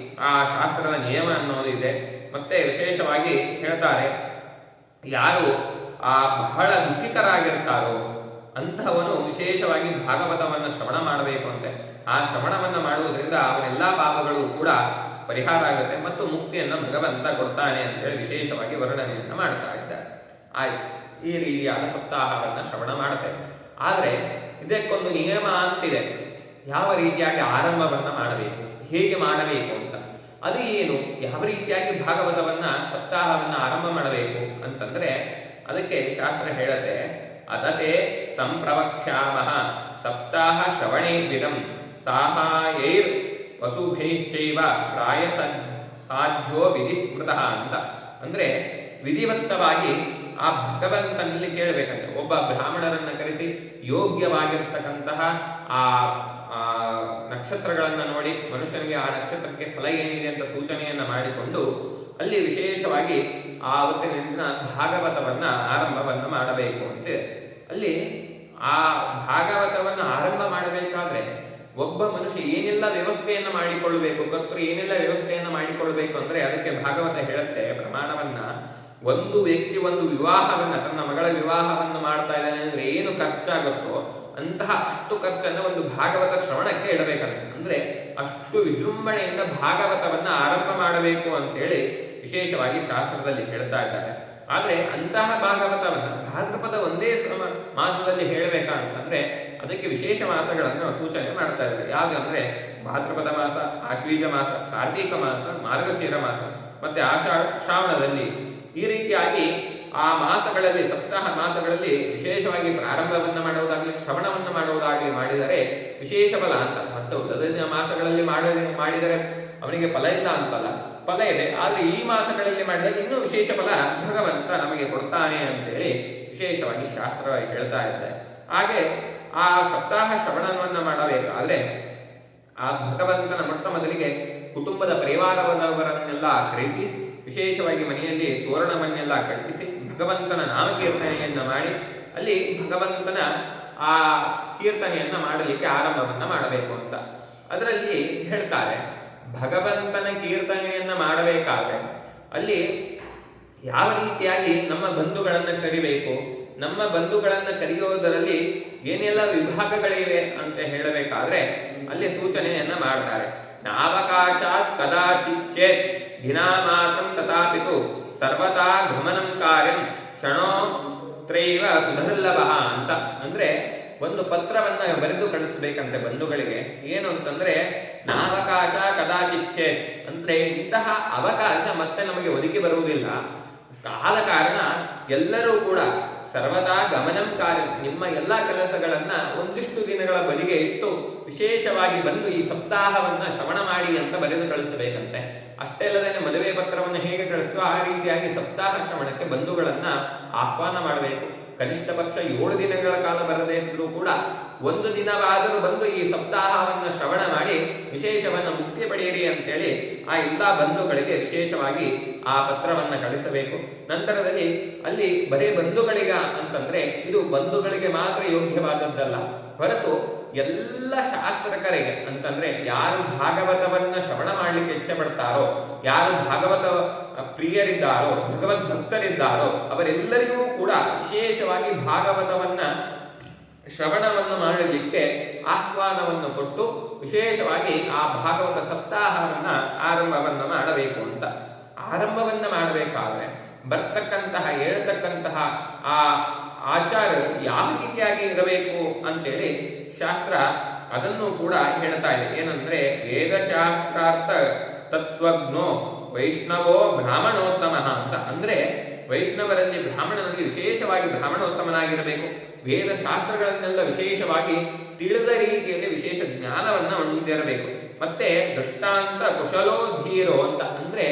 ಆ ಶಾಸ್ತ್ರದ ನಿಯಮ ಅನ್ನೋದಿದೆ. ಮತ್ತೆ ವಿಶೇಷವಾಗಿ ಹೇಳ್ತಾರೆ, ಯಾರು ಆ ಬಹಳ ದುಃಖಿತರಾಗಿರ್ತಾರೋ ಅಂತಹವನು ವಿಶೇಷವಾಗಿ ಭಾಗವತವನ್ನು ಶ್ರವಣ ಮಾಡಬೇಕು ಅಂತೆ. ಆ ಶ್ರವಣವನ್ನು ಮಾಡುವುದರಿಂದ ಅವನೆಲ್ಲ ಪಾಪಗಳು ಕೂಡ ಪರಿಹಾರ ಆಗುತ್ತೆ ಮತ್ತು ಮುಕ್ತಿಯನ್ನು ಭಗವಂತ ಕೊಡ್ತಾನೆ ಅಂತೇಳಿ ವಿಶೇಷವಾಗಿ ವರ್ಣನೆಯನ್ನು ಮಾಡ್ತಾ ಇದ್ದಾರೆ. ಆಯ್ತು, ಈ ರೀತಿಯಾದ ಸಪ್ತಾಹವನ್ನು ಶ್ರವಣ ಮಾಡುತ್ತೇವೆ. ಆದರೆ ಇದಕ್ಕೊಂದು ನಿಯಮ ಅಂತಿದೆ, ಯಾವ ರೀತಿಯಾಗಿ ಆರಂಭವನ್ನ ಮಾಡಬೇಕು, ಹೇಗೆ ಮಾಡಬೇಕು ಅಂತ. ಅದು ಏನು, ಯಾವ ರೀತಿಯಾಗಿ ಭಾಗವತವನ್ನ ಸಪ್ತಾಹವನ್ನ ಆರಂಭ ಮಾಡಬೇಕು ಅಂತಂದ್ರೆ ಅದಕ್ಕೆ ಶಾಸ್ತ್ರ ಹೇಳುತ್ತೆ, ಅದತೆ ಸಂಪ್ರವಕ್ಷ್ಯಾಮಃ ಸಪ್ತಾಹ ಶ್ರವಣೇರ್ವಿಧಂ ಸಾಹಾಯೈರ್ ವಸುಭೈಶ್ಚೈವ ಪ್ರಾಯ ಸಾಧ್ಯ ವಿಧಿಸ್ಮೃತಃ ಅಂತ. ಅಂದ್ರೆ ವಿಧಿವತ್ತವಾಗಿ ಆ ಭಗವಂತನಲ್ಲಿ ಕೇಳಬೇಕಂತೆ. ಒಬ್ಬ ಬ್ರಾಹ್ಮಣರನ್ನ ಕರೆಸಿ ಯೋಗ್ಯವಾಗಿರ್ತಕ್ಕಂತಹ ಆ ನಕ್ಷತ್ರಗಳನ್ನ ನೋಡಿ ಮನುಷ್ಯನಿಗೆ ಆ ನಕ್ಷತ್ರಕ್ಕೆ ಫಲ ಏನಿದೆ ಅಂತ ಸೂಚನೆಯನ್ನ ಮಾಡಿಕೊಂಡು ಅಲ್ಲಿ ವಿಶೇಷವಾಗಿ ಆ ಅವತ್ತಿನ ಭಾಗವತವನ್ನ ಆರಂಭವನ್ನ ಮಾಡಬೇಕು ಅಂತ. ಅಲ್ಲಿ ಆ ಭಾಗವತವನ್ನ ಆರಂಭ ಮಾಡಬೇಕಾದ್ರೆ ಒಬ್ಬ ಮನುಷ್ಯ ಏನೆಲ್ಲ ವ್ಯವಸ್ಥೆಯನ್ನ ಮಾಡಿಕೊಳ್ಳಬೇಕು, ಕರ್ತೃ ಏನೆಲ್ಲ ವ್ಯವಸ್ಥೆಯನ್ನ ಮಾಡಿಕೊಳ್ಬೇಕು ಅಂದ್ರೆ ಅದಕ್ಕೆ ಭಾಗವತ ಹೇಳುತ್ತೆ ಪ್ರಮಾಣವನ್ನ. ಒಂದು ವ್ಯಕ್ತಿ ಒಂದು ವಿವಾಹವನ್ನು, ತನ್ನ ಮಗಳ ವಿವಾಹವನ್ನು ಮಾಡ್ತಾ ಇದ್ದಾನೆ ಅಂದ್ರೆ ಏನು ಖರ್ಚಾಗುತ್ತೋ ಅಂತಹ ಅಷ್ಟು ಖರ್ಚನ್ನು ಒಂದು ಭಾಗವತ ಶ್ರವಣಕ್ಕೆ ಇಡಬೇಕಂತ. ಅಂದ್ರೆ ಅಷ್ಟು ವಿಜೃಂಭಣೆಯಿಂದ ಭಾಗವತವನ್ನ ಆರಂಭ ಮಾಡಬೇಕು ಅಂತೇಳಿ ವಿಶೇಷವಾಗಿ ಶಾಸ್ತ್ರದಲ್ಲಿ ಹೇಳ್ತಾ ಇದ್ದಾರೆ. ಆದ್ರೆ ಅಂತಹ ಭಾಗವತವನ್ನ ಭಾದ್ರಪದ ಒಂದೇ ಮಾಸದಲ್ಲಿ ಹೇಳಬೇಕಂತಂದ್ರೆ ಅದಕ್ಕೆ ವಿಶೇಷ ಮಾಸಗಳನ್ನು ಸೂಚನೆ ಮಾಡ್ತಾ ಇದ್ದಾರೆ. ಯಾವ್ದಂದ್ರೆ ಭಾದ್ರಪದ ಮಾಸ, ಆಶ್ವೀಜ ಮಾಸ, ಕಾರ್ತೀಕ ಮಾಸ, ಮಾರ್ಗಶಿರ ಮಾಸ, ಮತ್ತೆ ಶ್ರಾವಣದಲ್ಲಿ. ಈ ರೀತಿಯಾಗಿ ಆ ಮಾಸಗಳಲ್ಲಿ, ಸಪ್ತಾಹ ಮಾಸಗಳಲ್ಲಿ ವಿಶೇಷವಾಗಿ ಪ್ರಾರಂಭವನ್ನು ಮಾಡುವುದಾಗಲಿ ಶ್ರವಣವನ್ನು ಮಾಡುವುದಾಗಲಿ ಮಾಡಿದರೆ ವಿಶೇಷ ಫಲ ಅಂತ. ಮತ್ತು ಉಳಿದ ಮಾಸಗಳಲ್ಲಿ ಮಾಡಿದರೆ ಅವನಿಗೆ ಫಲ ಇಲ್ಲ ಅಂತಲ್ಲ, ಫಲ ಇದೆ. ಆದ್ರೆ ಈ ಮಾಸಗಳಲ್ಲಿ ಮಾಡಿದಾಗ ಇನ್ನೂ ವಿಶೇಷ ಫಲ ಭಗವಂತ ನಮಗೆ ಕೊಡ್ತಾನೆ ಅಂತೇಳಿ ವಿಶೇಷವಾಗಿ ಶಾಸ್ತ್ರ ಹೇಳ್ತಾ ಇದೆ. ಹಾಗೆ ಆ ಸಪ್ತಾಹ ಶ್ರವಣವನ್ನು ಮಾಡಬೇಕಾದ್ರೆ ಆ ಭಗವಂತನ ಮೊಟ್ಟ ಮೊದಲಿಗೆ ಕುಟುಂಬದ ಪರಿವಾರವರನ್ನೆಲ್ಲ ಕರೆಸಿ ವಿಶೇಷವಾಗಿ ಮನೆಯಲ್ಲಿ ತೋರಣವನ್ನೆಲ್ಲ ಕಟ್ಟಿಸಿ ಭಗವಂತನ ನಾಮಕೀರ್ತನೆಯನ್ನ ಮಾಡಿ ಅಲ್ಲಿ ಭಗವಂತನ ಆ ಕೀರ್ತನೆಯನ್ನ ಮಾಡಲಿಕ್ಕೆ ಆರಂಭವನ್ನ ಮಾಡಬೇಕು ಅಂತ. ಅದರಲ್ಲಿ ಹೇಳ್ತಾರೆ, ಭಗವಂತನ ಕೀರ್ತನೆಯನ್ನ ಮಾಡಬೇಕಾದ್ರೆ ಅಲ್ಲಿ ಯಾವ ರೀತಿಯಾಗಿ ನಮ್ಮ ಬಂಧುಗಳನ್ನು ಕರಿಬೇಕು, ನಮ್ಮ ಬಂಧುಗಳನ್ನು ಕರೆಯೋದರಲ್ಲಿ ಏನೆಲ್ಲ ವಿಭಾಗಗಳಿವೆ ಅಂತ ಹೇಳಬೇಕಾದ್ರೆ ಅಲ್ಲಿ ಸೂಚನೆಯನ್ನ ಮಾಡ್ತಾರೆ. ನಾವಕಾಶಾತ್ ಕದಾಚಿಚ್ಚೇತ್ ದಿನಾ ಮಾತ್ರಂ ತಥಾಪಿತು ಸರ್ವತಾ ಗಮನಂ ಕಾರ್ಯಂ ಕ್ಷಣೋತ್ರೈವ ಸುಧರ್ಲಭ ಅಂತ. ಅಂದ್ರೆ ಒಂದು ಪತ್ರವನ್ನ ಬರೆದು ಕಳಿಸ್ಬೇಕಂತೆ ಬಂಧುಗಳಿಗೆ. ಏನು ಅಂತಂದ್ರೆ ನಾವಕಾಶ ಕದಾಚಿಚ್ಚೇತ್ ಅಂದ್ರೆ ಇಂತಹ ಅವಕಾಶ ಮತ್ತೆ ನಮಗೆ ಒದಗಿ ಬರುವುದಿಲ್ಲ. ಆದ ಕಾರಣ ಎಲ್ಲರೂ ಕೂಡ ಸರ್ವದಾ ಗಮನಂ ಕಾರ್ಯ, ನಿಮ್ಮ ಎಲ್ಲ ಕೆಲಸಗಳನ್ನ ಒಂದಿಷ್ಟು ದಿನಗಳ ಬದಿಗೆ ಇಟ್ಟು ವಿಶೇಷವಾಗಿ ಬಂದು ಈ ಸಪ್ತಾಹವನ್ನ ಶ್ರವಣ ಮಾಡಿ ಅಂತ ಬರೆದು ಕಳಿಸಬೇಕಂತೆ. ಅಷ್ಟೇ ಅಲ್ಲದೆ ಮದುವೆ ಪತ್ರವನ್ನು ಹೇಗೆ ಕಳಿಸ್ತೋ ಆ ರೀತಿಯಾಗಿ ಸಪ್ತಾಹ ಶ್ರವಣಕ್ಕೆ ಬಂಧುಗಳನ್ನ ಆಹ್ವಾನ ಮಾಡಬೇಕು. ಕನಿಷ್ಠ ಪಕ್ಷ 7 ದಿನಗಳ ಕಾಲ ಬರದೇ ಇದ್ರೂ ಕೂಡ ಒಂದು ದಿನವಾದರೂ ಬಂದು ಈ ಸಪ್ತಾಹವನ್ನ ಶ್ರವಣ ಮಾಡಿ ವಿಶೇಷವನ್ನ ಮುಕ್ತಿ ಪಡೆಯಿರಿ ಅಂತೇಳಿ ಆ ಎಲ್ಲ ಬಂಧುಗಳಿಗೆ ವಿಶೇಷವಾಗಿ ಆ ಪತ್ರವನ್ನ ಕಳಿಸಬೇಕು. ನಂತರದಲ್ಲಿ ಅಲ್ಲಿ ಬರೇ ಬಂಧುಗಳಿಗ ಅಂತಂದ್ರೆ ಇದು ಬಂಧುಗಳಿಗೆ ಮಾತ್ರ ಯೋಗ್ಯವಾದದ್ದಲ್ಲ, ಹೊರತು ಎಲ್ಲ ಶಾಸ್ತ್ರಕರಿಗೆ ಅಂತಂದ್ರೆ ಯಾರು ಭಾಗವತವನ್ನ ಶ್ರವಣ ಮಾಡ್ಲಿಕ್ಕೆ ಇಚ್ಛೆ ಪಡ್ತಾರೋ, ಯಾರು ಭಾಗವತ ಪ್ರಿಯರಿದ್ದಾರೋ, ಭಗವದ್ ಭಕ್ತರಿದ್ದಾರೋ ಅವರೆಲ್ಲರಿಗೂ ಕೂಡ ವಿಶೇಷವಾಗಿ ಭಾಗವತವನ್ನ ಶ್ರವಣವನ್ನು ಮಾಡಲಿಕ್ಕೆ ಆಹ್ವಾನವನ್ನು ಕೊಟ್ಟು ವಿಶೇಷವಾಗಿ ಆ ಭಾಗವತ ಸಪ್ತಾಹವನ್ನ ಆರಂಭವನ್ನ ಮಾಡಬೇಕು ಅಂತ. ಆರಂಭವನ್ನ ಮಾಡಬೇಕಾದ್ರೆ ಬರ್ತಕ್ಕಂತಹ ಹೇಳ್ತಕ್ಕಂತಹ ಆ ಆಚಾರ್ಯರು ಯಾವ ರೀತಿಯಾಗಿ ಇರಬೇಕು ಅಂತೇಳಿ ಶಾಸ್ತ್ರ ಅದನ್ನು ಕೂಡ ಹೇಳ್ತಾ ಇದೆ. ಏನಂದ್ರೆ ವೇದಶಾಸ್ತ್ರಾರ್ಥ ತತ್ವಜ್ಞೋ ವೈಷ್ಣವೋ ಬ್ರಾಹ್ಮಣೋತ್ತಮ ಅಂತ. ಅಂದ್ರೆ ವೈಷ್ಣವರಲ್ಲಿ ಬ್ರಾಹ್ಮಣನಲ್ಲಿ ವಿಶೇಷವಾಗಿ ಬ್ರಾಹ್ಮಣೋತ್ತಮನಾಗಿರಬೇಕು. ವೇದ ಶಾಸ್ತ್ರಗಳನ್ನೆಲ್ಲ ವಿಶೇಷವಾಗಿ ತಿಳಿದ ರೀತಿಯಲ್ಲಿ ವಿಶೇಷ ಜ್ಞಾನವನ್ನ ಹೊಂದಿರಬೇಕು. ಮತ್ತೆ ದೃಷ್ಟಾಂತ ಕುಶಲೋ ಧೀರೋ ಅಂತ. ಅಂದ್ರೆ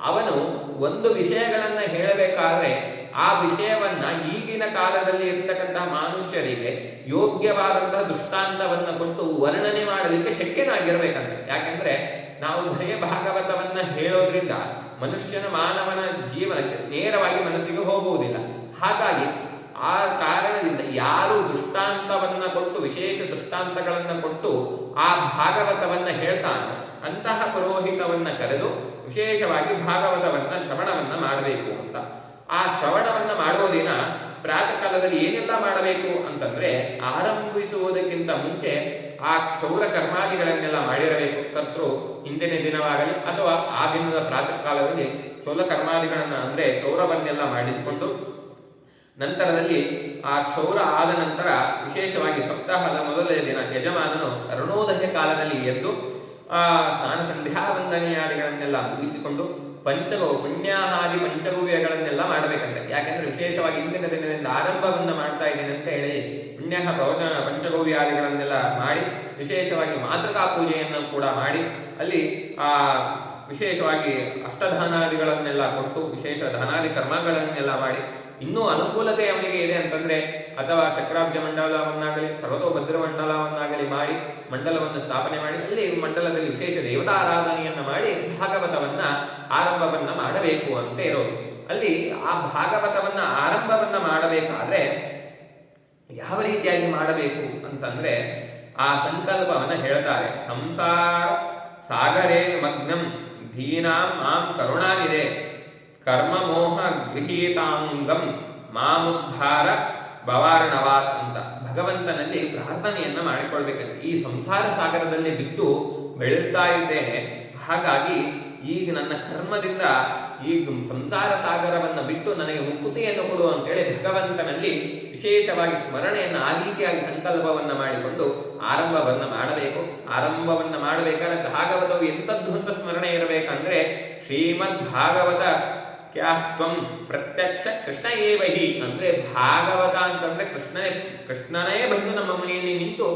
ಅವನು ಒಂದು ವಿಷಯಗಳನ್ನ ಹೇಳಬೇಕಾದ್ರೆ ಆ ವಿಷಯವನ್ನ ಈಗಿನ ಕಾಲದಲ್ಲಿ ಇರ್ತಕ್ಕಂತಹ ಮನುಷ್ಯರಿಗೆ ಯೋಗ್ಯವಾದಂತಹ ದೃಷ್ಟಾಂತವನ್ನ ಕೊಟ್ಟು ವರ್ಣನೆ ಮಾಡಲಿಕ್ಕೆ ಶಕ್ಯನಾಗಿರ್ಬೇಕಂತ. ಯಾಕೆಂದ್ರೆ ನಾವು ಬರೆಯ ಭಾಗವತವನ್ನ ಹೇಳೋದ್ರಿಂದ ಮನುಷ್ಯನ ಮಾನವನ ಜೀವನಕ್ಕೆ ನೇರವಾಗಿ ಮನಸ್ಸಿಗೆ ಹೋಗುವುದಿಲ್ಲ. ಹಾಗಾಗಿ ಆ ಕಾರಣದಿಂದ ಯಾರು ದೃಷ್ಟಾಂತವನ್ನ ಕೊಟ್ಟು ವಿಶೇಷ ದೃಷ್ಟಾಂತಗಳನ್ನ ಕೊಟ್ಟು ಆ ಭಾಗವತವನ್ನ ಹೇಳ್ತಾನೋ ಅಂತಹ ಪುರೋಹಿತವನ್ನ ಕರೆದು ವಿಶೇಷವಾಗಿ ಭಾಗವತವನ್ನ ಶ್ರವಣವನ್ನ ಮಾಡಬೇಕು ಅಂತ. ಆ ಶ್ರವಣವನ್ನ ಮಾಡುವ ದಿನ ಪ್ರಾತಃ ಕಾಲದಲ್ಲಿ ಏನೆಲ್ಲ ಮಾಡಬೇಕು ಅಂತಂದ್ರೆ ಆರಂಭಿಸುವುದಕ್ಕಿಂತ ಮುಂಚೆ ಆ ಕ್ಷೌರ ಕರ್ಮಾದಿಗಳನ್ನೆಲ್ಲ ಮಾಡಿರಬೇಕು. ಕರ್ತೃ ಹಿಂದಿನ ದಿನವಾಗಲಿ ಅಥವಾ ಆ ದಿನದ ಪ್ರಾತಃ ಕಾಲದಲ್ಲಿ ಚೋಲ ಕರ್ಮಾದಿಗಳನ್ನ ಅಂದ್ರೆ ಚೌರವನ್ನೆಲ್ಲ ಮಾಡಿಸಿಕೊಂಡು ನಂತರದಲ್ಲಿ ಆ ಕ್ಷೌರ ಆದ ನಂತರ ವಿಶೇಷವಾಗಿ ಸಪ್ತಾಹದ ಮೊದಲನೇ ದಿನ ಯಜಮಾನನು ಅರುಣೋದಯ ಕಾಲದಲ್ಲಿ ಎದ್ದು ಸ್ನಾನ ಸಂಧ್ಯಾ ವಂದನೆಯಾದಿಗಳನ್ನೆಲ್ಲ ಮುಗಿಸಿಕೊಂಡು ಪುಣ್ಯಾಹಾದಿ ಪಂಚಗವ್ಯಗಳನ್ನೆಲ್ಲ ಮಾಡಬೇಕಂತೆ. ಯಾಕೆಂದ್ರೆ ವಿಶೇಷವಾಗಿ ಇಂದಿನ ದಿನದಿಂದ ಆರಂಭವನ್ನ ಮಾಡ್ತಾ ಇದ್ದೇನೆ ಅಂತ ಹೇಳಿ ಪುಣ್ಯ ಪ್ರವಚನ ಪಂಚಗವ್ಯಾದಿಗಳನ್ನೆಲ್ಲ ಮಾಡಿ ವಿಶೇಷವಾಗಿ ಮಾತೃಕಾ ಪೂಜೆಯನ್ನು ಕೂಡ ಮಾಡಿ ಅಲ್ಲಿ ಆ ವಿಶೇಷವಾಗಿ ಅಷ್ಟದಾನಾದಿಗಳನ್ನೆಲ್ಲ ಕೊಟ್ಟು ವಿಶೇಷ ದಾನಾದಿ ಕರ್ಮಗಳನ್ನೆಲ್ಲ ಮಾಡಿ ಇನ್ನೂ ಅನುಕೂಲತೆ ಅವನಿಗೆ ಇದೆ ಅಂತಂದ್ರೆ ಅಥವಾ ಚಕ್ರಾಬ್ಜ ಮಂಡಲವನ್ನಾಗಲಿ ಸರ್ವತೋಭದ್ರ ಮಂಡಲವನ್ನಾಗಲಿ ಮಾಡಿ ಮಂಡಲವನ್ನು ಸ್ಥಾಪನೆ ಮಾಡಿ ಅಲ್ಲಿ ಮಂಡಲದಲ್ಲಿ ವಿಶೇಷ ದೇವತಾರಾಧನೆಯನ್ನ ಮಾಡಿ ಭಾಗವತವನ್ನ ಆರಂಭವನ್ನ ಮಾಡಬೇಕು ಅಂತ ಇರೋದು. ಅಲ್ಲಿ ಆ ಭಾಗವತವನ್ನ ಆರಂಭವನ್ನ ಮಾಡಬೇಕಾದ್ರೆ ಯಾವ ರೀತಿಯಾಗಿ ಮಾಡಬೇಕು ಅಂತಂದ್ರೆ ಆ ಸಂಕಲ್ಪವನ್ನ ಹೇಳ್ತಾರೆ. ಸಂಸಾರ ಸಾಗರೇ ಮಗ್ನಂ ಧೀನಾಂ ಮಾಂ ಕರುಣಾನಿದೆ ಕರ್ಮಮೋಹ ಗೃಹೀತಾಂಗಂ ಮಾಮುದ್ಧಾರ ಭವಾರ್ಣವಾತ್ ಅಂತ ಭಗವಂತನಲ್ಲಿ ಪ್ರಾರ್ಥನೆಯನ್ನ ಮಾಡಿಕೊಳ್ಬೇಕಂತೆ. ಈ ಸಂಸಾರ ಸಾಗರದಲ್ಲಿ ಬಿದ್ದು ಬೆಳೀತಾ ಇದ್ದೇನೆ, ಹಾಗಾಗಿ ಈಗ ನನ್ನ ಕರ್ಮದಿಂದ ಈಗ ಸಂಸಾರ ಸಾಗರವನ್ನು ಬಿಟ್ಟು ನನಗೆ ಮುಕ್ತಿಯನ್ನು ಕೊಡು ಅಂತೇಳಿ ಭಗವಂತನಲ್ಲಿ ವಿಶೇಷವಾಗಿ ಸ್ಮರಣೆಯನ್ನು ಆ ರೀತಿಯಾಗಿ ಸಂಕಲ್ಪವನ್ನ ಮಾಡಿಕೊಂಡು ಆರಂಭವನ್ನ ಮಾಡಬೇಕು. ಆರಂಭವನ್ನ ಮಾಡಬೇಕಾದ್ರೆ ಭಾಗವತವು ಎಂಥದ್ದು ಅಂತ ಸ್ಮರಣೆ ಇರಬೇಕಂದ್ರೆ ಶ್ರೀಮದ್ ಭಾಗವತ ಕ್ಯಾಸ್ತ್ವಂ ಪ್ರತ್ಯಕ್ಷ ಕೃಷ್ಣ ಏವಹಿ ಅಂದ್ರೆ ಭಾಗವತ ಅಂತಂದ್ರೆ ಕೃಷ್ಣನೇ ಬಂದು ನಮ್ಮ ಮನೆಯಲ್ಲಿ ನಿಂತು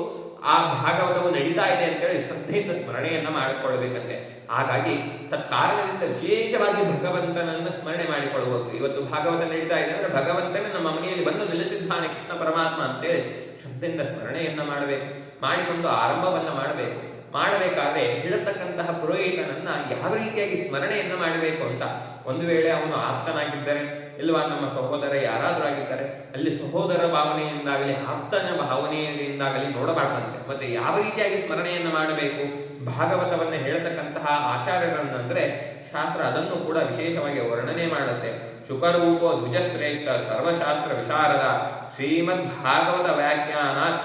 ಆ ಭಾಗವತವು ನಡೀತಾ ಇದೆ ಅಂತೇಳಿ ಶ್ರದ್ಧೆಯಿಂದ ಸ್ಮರಣೆಯನ್ನ ಮಾಡಿಕೊಳ್ಬೇಕಂತೆ. ಹಾಗಾಗಿ ತತ್ಕಾರಣದಿಂದ ವಿಶೇಷವಾಗಿ ಭಗವಂತನನ್ನ ಸ್ಮರಣೆ ಮಾಡಿಕೊಳ್ಳಬಹುದು. ಇವತ್ತು ಭಾಗವತ ನಡೀತಾ ಇದೆ ಅಂದ್ರೆ ಭಗವಂತನೇ ನಮ್ಮ ಮನೆಯಲ್ಲಿ ಬಂದು ನೆಲೆಸಿದ್ದಾನೆ ಕೃಷ್ಣ ಪರಮಾತ್ಮ ಅಂತೇಳಿ ಶ್ರದ್ಧೆಯಿಂದ ಸ್ಮರಣೆಯನ್ನ ಮಾಡಬೇಕು. ಮಾಡಿಕೊಂಡು ಆರಂಭವನ್ನ ಮಾಡಬೇಕು. ಮಾಡಬೇಕಾದ್ರೆ ಹೇಳತಕ್ಕಂತಹ ಪುರೋಹಿತನನ್ನ ಯಾವ ರೀತಿಯಾಗಿ ಸ್ಮರಣೆಯನ್ನ ಮಾಡಬೇಕು ಅಂತ, ಒಂದು ವೇಳೆ ಅವನು ಆಪ್ತನಾಗಿದ್ದರೆ ಇಲ್ವಾ ನಮ್ಮ ಸಹೋದರ ಯಾರಾದರೂ ಆಗಿದ್ದಾರೆ, ಅಲ್ಲಿ ಸಹೋದರ ಭಾವನೆಯಿಂದಾಗಲಿ ಆಪ್ತನ ಭಾವನೆಯಿಂದಾಗಲಿ ನೋಡಬಾರ್ದಂತೆ. ಮತ್ತೆ ಯಾವ ರೀತಿಯಾಗಿ ಸ್ಮರಣೆಯನ್ನ ಮಾಡಬೇಕು, ಭಾಗವತವನ್ನ ಹೇಳತಕ್ಕಂತಹ ಆಚಾರ್ಯರನ್ನಂದ್ರೆ ಶಾಸ್ತ್ರ ಅದನ್ನು ಕೂಡ ವಿಶೇಷವಾಗಿ ವರ್ಣನೆ ಮಾಡುತ್ತೆ. ಶುಕರೂಪೋ ದ್ವಿಜಶ್ರೇಷ್ಠ ಸರ್ವಶಾಸ್ತ್ರ ವಿಶಾರದ ಶ್ರೀಮದ್ ಭಾಗವತ ವ್ಯಾಖ್ಯಾನಾತ್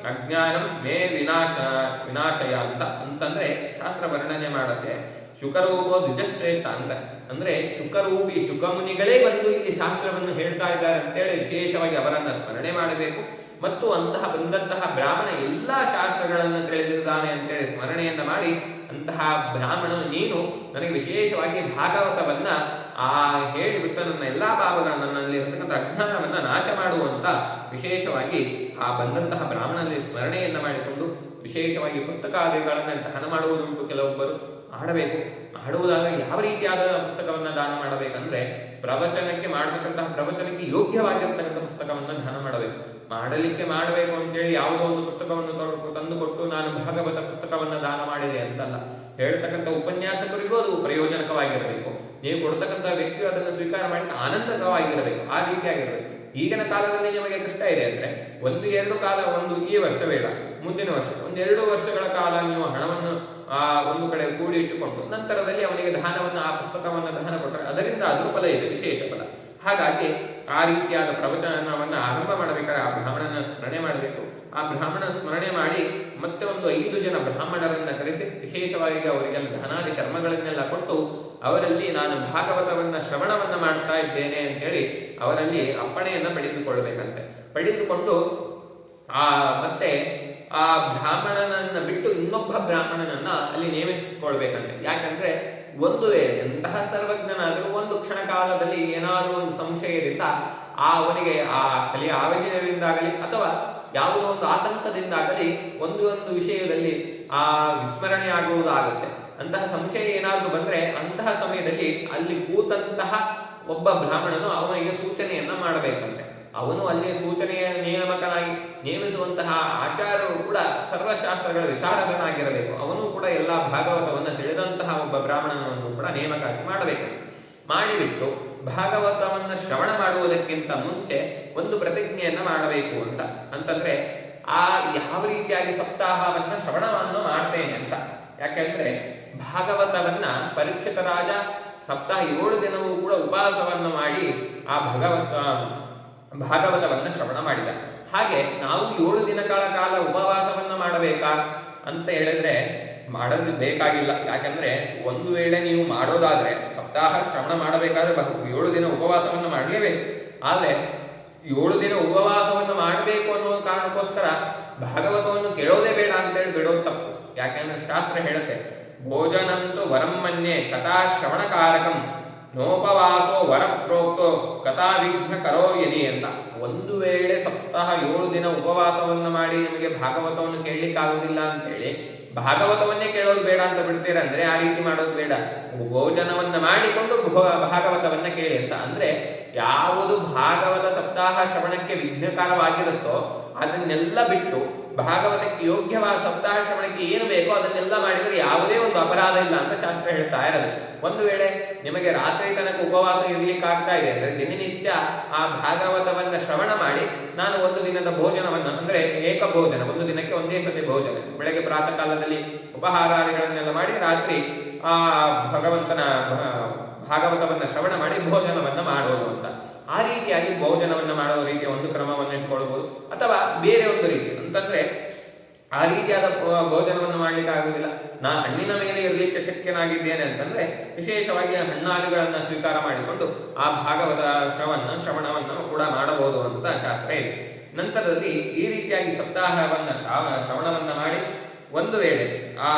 ಅಜ್ಞಾನಂ ಮೇ ವಿನಾಶಯ ಅಂತಂದ್ರೆ ಶಾಸ್ತ್ರ ವರ್ಣನೆ ಮಾಡುತ್ತೆ. ಶುಕರೂಪೋ ದ್ವಿಜಶ್ರೇಷ್ಠ ಅಂದ್ರೆ ಶುಕರೂಪಿ ಶುಕಮುನಿಗಳೇ ಬಂದು ಇಲ್ಲಿ ಶಾಸ್ತ್ರವನ್ನು ಹೇಳ್ತಾ ಇದ್ದಾರೆ ಅಂತೇಳಿ ವಿಶೇಷವಾಗಿ ಅವರನ್ನ ಸ್ಮರಣೆ ಮಾಡಬೇಕು. ಮತ್ತು ಅಂತಹ ಬಂದಂತಹ ಬ್ರಾಹ್ಮಣ ಎಲ್ಲಾ ಶಾಸ್ತ್ರಗಳನ್ನು ತಿಳಿದಿದ್ದಾನೆ ಅಂತೇಳಿ ಸ್ಮರಣೆಯನ್ನ ಮಾಡಿ ಅಂತಹ ಬ್ರಾಹ್ಮಣನು ನೀನು ನನಗೆ ವಿಶೇಷವಾಗಿ ಭಾಗವತವನ್ನ ಹೇಳಿಬಿಟ್ಟು ನನ್ನ ಎಲ್ಲಾ ಭಾವಗಳನ್ನು ನನ್ನಲ್ಲಿ ಇರತಕ್ಕಂಥ ಅಜ್ಞಾನವನ್ನ ನಾಶ ಮಾಡುವಂತ ವಿಶೇಷವಾಗಿ ಆ ಬಂದಂತಹ ಬ್ರಾಹ್ಮಣನಲ್ಲಿ ಸ್ಮರಣೆಯನ್ನ ಮಾಡಿಕೊಂಡು ವಿಶೇಷವಾಗಿ ಪುಸ್ತಕಾದಿಗಳನ್ನ ದಾನ ಮಾಡುವುದುಂಟು. ಕೆಲವೊಬ್ಬರು ಮಾಡಬೇಕು. ಮಾಡುವುದಾಗ ಯಾವ ರೀತಿಯಾದ ಪುಸ್ತಕವನ್ನ ದಾನ ಮಾಡಬೇಕಂದ್ರೆ ಪ್ರವಚನಕ್ಕೆ ಮಾಡತಕ್ಕಂತಹ ಪ್ರವಚನಕ್ಕೆ ಯೋಗ್ಯವಾಗಿರ್ತಕ್ಕಂಥ ಪುಸ್ತಕವನ್ನ ದಾನ ಮಾಡಬೇಕು. ಮಾಡಲಿಕ್ಕೆ ಮಾಡಬೇಕು ಅಂತೇಳಿ ಯಾವುದೋ ಒಂದು ಪುಸ್ತಕವನ್ನು ತಂದುಕೊಟ್ಟು ನಾನು ಭಾಗವತ ಪುಸ್ತಕವನ್ನ ದಾನ ಮಾಡಿದೆ ಅಂತಲ್ಲ. ಹೇಳ್ತಕ್ಕಂಥ ಉಪನ್ಯಾಸಕರಿಗೂ ಅದು ಪ್ರಯೋಜನಕವಾಗಿರಬೇಕು. ನೀವು ಕೊಡ್ತಕ್ಕಂಥ ವ್ಯಕ್ತಿಯು ಅದನ್ನು ಸ್ವೀಕಾರ ಮಾಡಿ ಆನಂದಕವಾಗಿರಬೇಕು. ಆ ರೀತಿಯಾಗಿರಬೇಕು. ಈಗಿನ ಕಾಲದಲ್ಲಿ ನಿಮಗೆ ಕಷ್ಟ ಇದೆ ಅಂದ್ರೆ ಒಂದು ಈ ವರ್ಷ ಬೇಡ, ಮುಂದಿನ ವರ್ಷ 1-2 ವರ್ಷಗಳ ಕಾಲ ನೀವು ಹಣವನ್ನು ಒಂದು ಕಡೆ ಕೂಡಿ ಇಟ್ಟುಕೊಂಡು ನಂತರದಲ್ಲಿ ಅವನಿಗೆ ದಾನವನ್ನು ಆ ಪುಸ್ತಕವನ್ನು ದಾನ ಕೊಟ್ಟರೆ ಅದರಿಂದ ಅದರ ಫಲ ಇದೆ, ವಿಶೇಷ ಫಲ. ಹಾಗಾಗಿ ಆ ರೀತಿಯಾದ ಪ್ರವಚನವನ್ನ ಆರಂಭ ಮಾಡಬೇಕಾದ್ರೆ ಆ ಬ್ರಾಹ್ಮಣನ ಸ್ಮರಣೆ ಮಾಡಬೇಕು. ಆ ಬ್ರಾಹ್ಮಣ ಸ್ಮರಣೆ ಮಾಡಿ ಮತ್ತೆ ಒಂದು 5 ಜನ ಬ್ರಾಹ್ಮಣರನ್ನ ಕರೆಸಿ ವಿಶೇಷವಾಗಿ ಅವರಿಗೆಲ್ಲ ದಾನಾದಿ ಕರ್ಮಗಳನ್ನೆಲ್ಲ ಕೊಟ್ಟು ಅವರಲ್ಲಿ ನಾನು ಭಾಗವತವನ್ನ ಶ್ರವಣವನ್ನ ಮಾಡ್ತಾ ಇದ್ದೇನೆ ಅಂತೇಳಿ ಅವರಲ್ಲಿ ಅಪ್ಪಣೆಯನ್ನ ಪಡೆದುಕೊಳ್ಬೇಕಂತೆ. ಪಡೆದುಕೊಂಡು ಮತ್ತೆ ಆ ಬ್ರಾಹ್ಮಣನನ್ನ ಬಿಟ್ಟು ಇನ್ನೊಬ್ಬ ಬ್ರಾಹ್ಮಣನನ್ನ ಅಲ್ಲಿ ನೇಮಿಸಿಕೊಳ್ಬೇಕಂತೆ. ಯಾಕಂದ್ರೆ ಒಂದು ವೇಳೆ ಎಂತಹ ಸರ್ವಜ್ಞನಾದರೂ ಒಂದು ಕ್ಷಣ ಕಾಲದಲ್ಲಿ ಏನಾದರೂ ಒಂದು ಸಂಶಯದಿಂದ ಅವನಿಗೆ ಆ ಕಲಿಯ ಆವೇಶದಿಂದಾಗಲಿ ಅಥವಾ ಯಾವುದೋ ಒಂದು ಆತಂಕದಿಂದಾಗಲಿ ಒಂದು ವಿಷಯದಲ್ಲಿ ವಿಸ್ಮರಣೆ ಆಗುವುದಾಗುತ್ತೆ. ಅಂತಹ ಸಂಶಯ ಏನಾದರೂ ಬಂದ್ರೆ ಅಂತಹ ಸಮಯದಲ್ಲಿ ಅಲ್ಲಿ ಕೂತಂತಹ ಒಬ್ಬ ಬ್ರಾಹ್ಮಣನು ಅವನಿಗೆ ಸೂಚನೆಯನ್ನ ಮಾಡಬೇಕಂತೆ. ಅವನು ಅಲ್ಲಿ ಸೂಚನೆಯ ನೇಮಕನಾಗಿ ನೇಮಿಸುವಂತಹ ಆಚಾರ್ಯರು ಕೂಡ ಸರ್ವಶಾಸ್ತ್ರಗಳ ವಿಶಾರದನಾಗಿರಬೇಕು. ಅವನು ಕೂಡ ಎಲ್ಲ ಭಾಗವತವನ್ನು ತಿಳಿದಂತಹ ಒಬ್ಬ ಬ್ರಾಹ್ಮಣನನ್ನು ಕೂಡ ನೇಮಕಾತಿ ಮಾಡಬೇಕಂತೆ. ಮಾಡಿಬಿಟ್ಟು ಭಾಗವತವನ್ನು ಶ್ರವಣ ಮಾಡುವುದಕ್ಕಿಂತ ಮುಂಚೆ ಒಂದು ಪ್ರತಿಜ್ಞೆಯನ್ನ ಮಾಡಬೇಕು ಅಂತಂದ್ರೆ ಯಾವ ರೀತಿಯಾಗಿ ಸಪ್ತಾಹವನ್ನ ಶ್ರವಣವನ್ನು ಮಾಡ್ತೇನೆ ಅಂತ. ಯಾಕೆಂದ್ರೆ ಭಾಗವತವನ್ನ ಪರೀಕ್ಷಿತ ರಾಜ ಸಪ್ತಾಹ 7 ದಿನವೂ ಕೂಡ ಉಪವಾಸವನ್ನು ಮಾಡಿ ಆ ಭಾಗವತವನ್ನ ಶ್ರವಣ ಮಾಡಿದ. ಹಾಗೆ ನಾವು 7 ದಿನಗಳ ಕಾಲ ಉಪವಾಸವನ್ನ ಮಾಡಬೇಕಾ ಅಂತ ಹೇಳಿದ್ರೆ ಮಾಡೋದು ಬೇಕಾಗಿಲ್ಲ. ಯಾಕಂದ್ರೆ ಒಂದು ವೇಳೆ ನೀವು ಮಾಡೋದಾದ್ರೆ ಸಪ್ತಾಹ ಶ್ರವಣ ಮಾಡಬೇಕಾದ್ರೆ 7 ದಿನ ಉಪವಾಸವನ್ನು ಮಾಡಲೇಬೇಕು. ಆದ್ರೆ 7 ದಿನ ಉಪವಾಸವನ್ನು ಮಾಡಬೇಕು ಅನ್ನೋ ಕಾರಣಕ್ಕೋಸ್ಕರ ಭಾಗವತವನ್ನು ಕೇಳೋದೇ ಬೇಡ ಅಂತೇಳಿ ಬಿಡೋದು ತಪ್ಪು. ಯಾಕೆಂದ್ರೆ ಶಾಸ್ತ್ರ ಹೇಳುತ್ತೆ ಭೋಜನಂತು ವರಂ ಮನ್ಯೆ ಕಥಾ ಶ್ರವಣಕಾರಕಂ ನೋಪವಾಸೋ ವರ ಪ್ರೋಕ್ತೋ ಕಥಾ ವಿಘ್ನ ಕರೋಯನಿ ಅಂತ. ಒಂದು ವೇಳೆ ಸಪ್ತಾಹ 7 ದಿನ ಉಪವಾಸವನ್ನು ಮಾಡಿ ನಿಮಗೆ ಭಾಗವತವನ್ನು ಕೇಳಲಿಕ್ಕಾಗುವುದಿಲ್ಲ ಅಂತೇಳಿ ಭಾಗವತವನ್ನೇ ಕೇಳೋದು ಬೇಡ ಅಂತ ಬಿಡ್ತೀರಂದ್ರೆ ಆ ರೀತಿ ಮಾಡೋದು ಬೇಡ. ಭೋಜನವನ್ನ ಮಾಡಿಕೊಂಡು ಭಾಗವತವನ್ನ ಕೇಳಿ ಅಂತ. ಅಂದ್ರೆ ಯಾವುದು ಭಾಗವತ ಸಪ್ತಾಹ ಶ್ರವಣಕ್ಕೆ ವಿಘ್ನಕರವಾಗಿರುತ್ತೋ ಅದನ್ನೆಲ್ಲ ಬಿಟ್ಟು ಭಾಗವತಕ್ಕೆ ಯೋಗ್ಯವಾದ ಸಪ್ತಾಹ ಶ್ರವಣಕ್ಕೆ ಏನು ಬೇಕೋ ಅದನ್ನೆಲ್ಲ ಮಾಡಿದರೆ ಯಾವುದೇ ಒಂದು ಅಪರಾಧ ಇಲ್ಲ ಅಂತ ಶಾಸ್ತ್ರ ಹೇಳ್ತಾ ಇರೋದು. ಒಂದು ವೇಳೆ ನಿಮಗೆ ರಾತ್ರಿ ತನಕ ಉಪವಾಸ ಇರ್ಲಿಕ್ಕೆ ಆಗ್ತಾ ಇದೆ ಅಂದ್ರೆ ದಿನನಿತ್ಯ ಆ ಭಾಗವತವನ್ನ ಶ್ರವಣ ಮಾಡಿ ನಾನು ಒಂದು ದಿನದ ಭೋಜನವನ್ನ ಅಂದ್ರೆ ಏಕ ಭೋಜನ, ಒಂದು ದಿನಕ್ಕೆ ಒಂದೇ ಸತಿ ಭೋಜನ, ಬೆಳಗ್ಗೆ ಪ್ರಾತಃ ಕಾಲದಲ್ಲಿ ಉಪಹಾರಾದಿಗಳನ್ನೆಲ್ಲ ಮಾಡಿ ರಾತ್ರಿ ಆ ಭಗವಂತನ ಭಾಗವತವನ್ನು ಶ್ರವಣ ಮಾಡಿ ಭೋಜನವನ್ನು ಮಾಡೋದು ಅಂತ. ಆ ರೀತಿಯಾಗಿ ಭೋಜನವನ್ನು ಮಾಡೋ ರೀತಿಯ ಒಂದು ಕ್ರಮವನ್ನು ಇಟ್ಕೊಳ್ಬೋದು. ಅಥವಾ ಬೇರೆ ಒಂದು ರೀತಿ ಅಂತಂದ್ರೆ ಆ ರೀತಿಯಾದ ಭೋಜನವನ್ನು ಮಾಡ್ಲಿಕ್ಕೆ ಆಗುದಿಲ್ಲ, ನಾ ಹಣ್ಣಿನ ಮೇಲೆ ಇರಲಿಕ್ಕೆ ಶಕ್ಯನಾಗಿದ್ದೇನೆ ಅಂತಂದ್ರೆ ವಿಶೇಷವಾಗಿ ಹಣ್ಣಾದಿಗಳನ್ನು ಸ್ವೀಕಾರ ಮಾಡಿಕೊಂಡು ಆ ಭಾಗವತ ಶ್ರವಣವನ್ನು ಕೂಡ ಮಾಡಬಹುದು ಅಂತ ಶಾಸ್ತ್ರ ಇದೆ. ನಂತರದಲ್ಲಿ ಈ ರೀತಿಯಾಗಿ ಸಪ್ತಾಹವನ್ನ ಶ್ರವಣವನ್ನ ಮಾಡಿ ಒಂದು ವೇಳೆ ಆ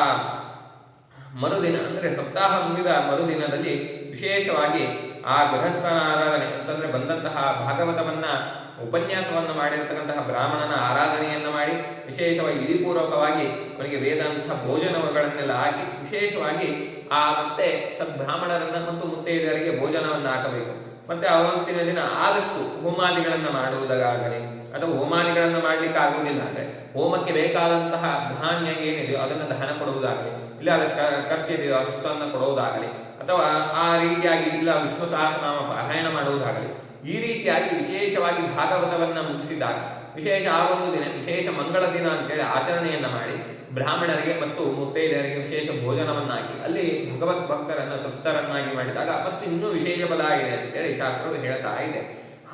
ಮರುದಿನ ಅಂದರೆ ಸಪ್ತಾಹ ಮುಗಿದ ಮರುದಿನದಲ್ಲಿ ವಿಶೇಷವಾಗಿ ಆ ಗೃಹಸ್ಥನ ಆರಾಧನೆ ಅಂತಂದ್ರೆ ಬಂದಂತಹ ಭಾಗವತವನ್ನ ಉಪನ್ಯಾಸವನ್ನು ಮಾಡಿರ್ತಕ್ಕಂತಹ ಬ್ರಾಹ್ಮಣನ ಆರಾಧನೆಯನ್ನು ಮಾಡಿ ವಿಶೇಷವಾಗಿ ವಿಧಿಪೂರ್ವಕವಾಗಿ ಅವನಿಗೆ ವೇದಾಂತಹ ಭೋಜನಗಳನ್ನೆಲ್ಲ ಹಾಕಿ ವಿಶೇಷವಾಗಿ ಆ ಮತ್ತೆ ಸದ್ಬ್ರಾಹ್ಮಣರನ್ನ ಮತ್ತು ಮುತ್ತೈದೆಯರಿಗೆ ಭೋಜನವನ್ನು ಹಾಕಬೇಕು. ಮತ್ತೆ ಅವತ್ತಿನ ದಿನ ಆದಷ್ಟು ಹೋಮಾದಿಗಳನ್ನು ಮಾಡುವುದಾಗಲಿ ಅಥವಾ ಹೋಮಾದಿಗಳನ್ನು ಮಾಡ್ಲಿಕ್ಕೆ ಆಗುವುದಿಲ್ಲ ಅಂದ್ರೆ ಹೋಮಕ್ಕೆ ಬೇಕಾದಂತಹ ಧಾನ್ಯ ಏನಿದೆಯೋ ಅದನ್ನು ದಾನ ಕೊಡುವುದಾಗಲಿ, ಇಲ್ಲ ಅದಕ್ಕೆ ಖರ್ಚಿದೆಯೋ ಅಷ್ಟನ್ನು ಕೊಡುವುದಾಗಲಿ, ಅಥವಾ ಆ ರೀತಿಯಾಗಿ ಇಲ್ಲ ವಿಷ್ಣು ಸಹಸ್ರನಾಮ ಪಾರಾಯಣ ಮಾಡುವುದಾಗಲಿ, ಈ ರೀತಿಯಾಗಿ ವಿಶೇಷವಾಗಿ ಭಾಗವತವನ್ನ ಮುಗಿಸಿದಾಗ ವಿಶೇಷ ಆ ಒಂದು ದಿನ ವಿಶೇಷ ಮಂಗಳ ದಿನ ಅಂತೇಳಿ ಆಚರಣೆಯನ್ನ ಮಾಡಿ ಬ್ರಾಹ್ಮಣರಿಗೆ ಮತ್ತು ಮುತ್ತೈದೆಯರಿಗೆ ವಿಶೇಷ ಭೋಜನವನ್ನ ಹಾಕಿ ಅಲ್ಲಿ ಭಗವತ್ ಭಕ್ತರನ್ನ ತೃಪ್ತರನ್ನಾಗಿ ಮಾಡಿದಾಗ ಮತ್ತು ಇನ್ನೂ ವಿಶೇಷ ಬಲ ಆಗಿದೆ ಅಂತೇಳಿ ಶಾಸ್ತ್ರವು ಹೇಳ್ತಾ ಇದೆ.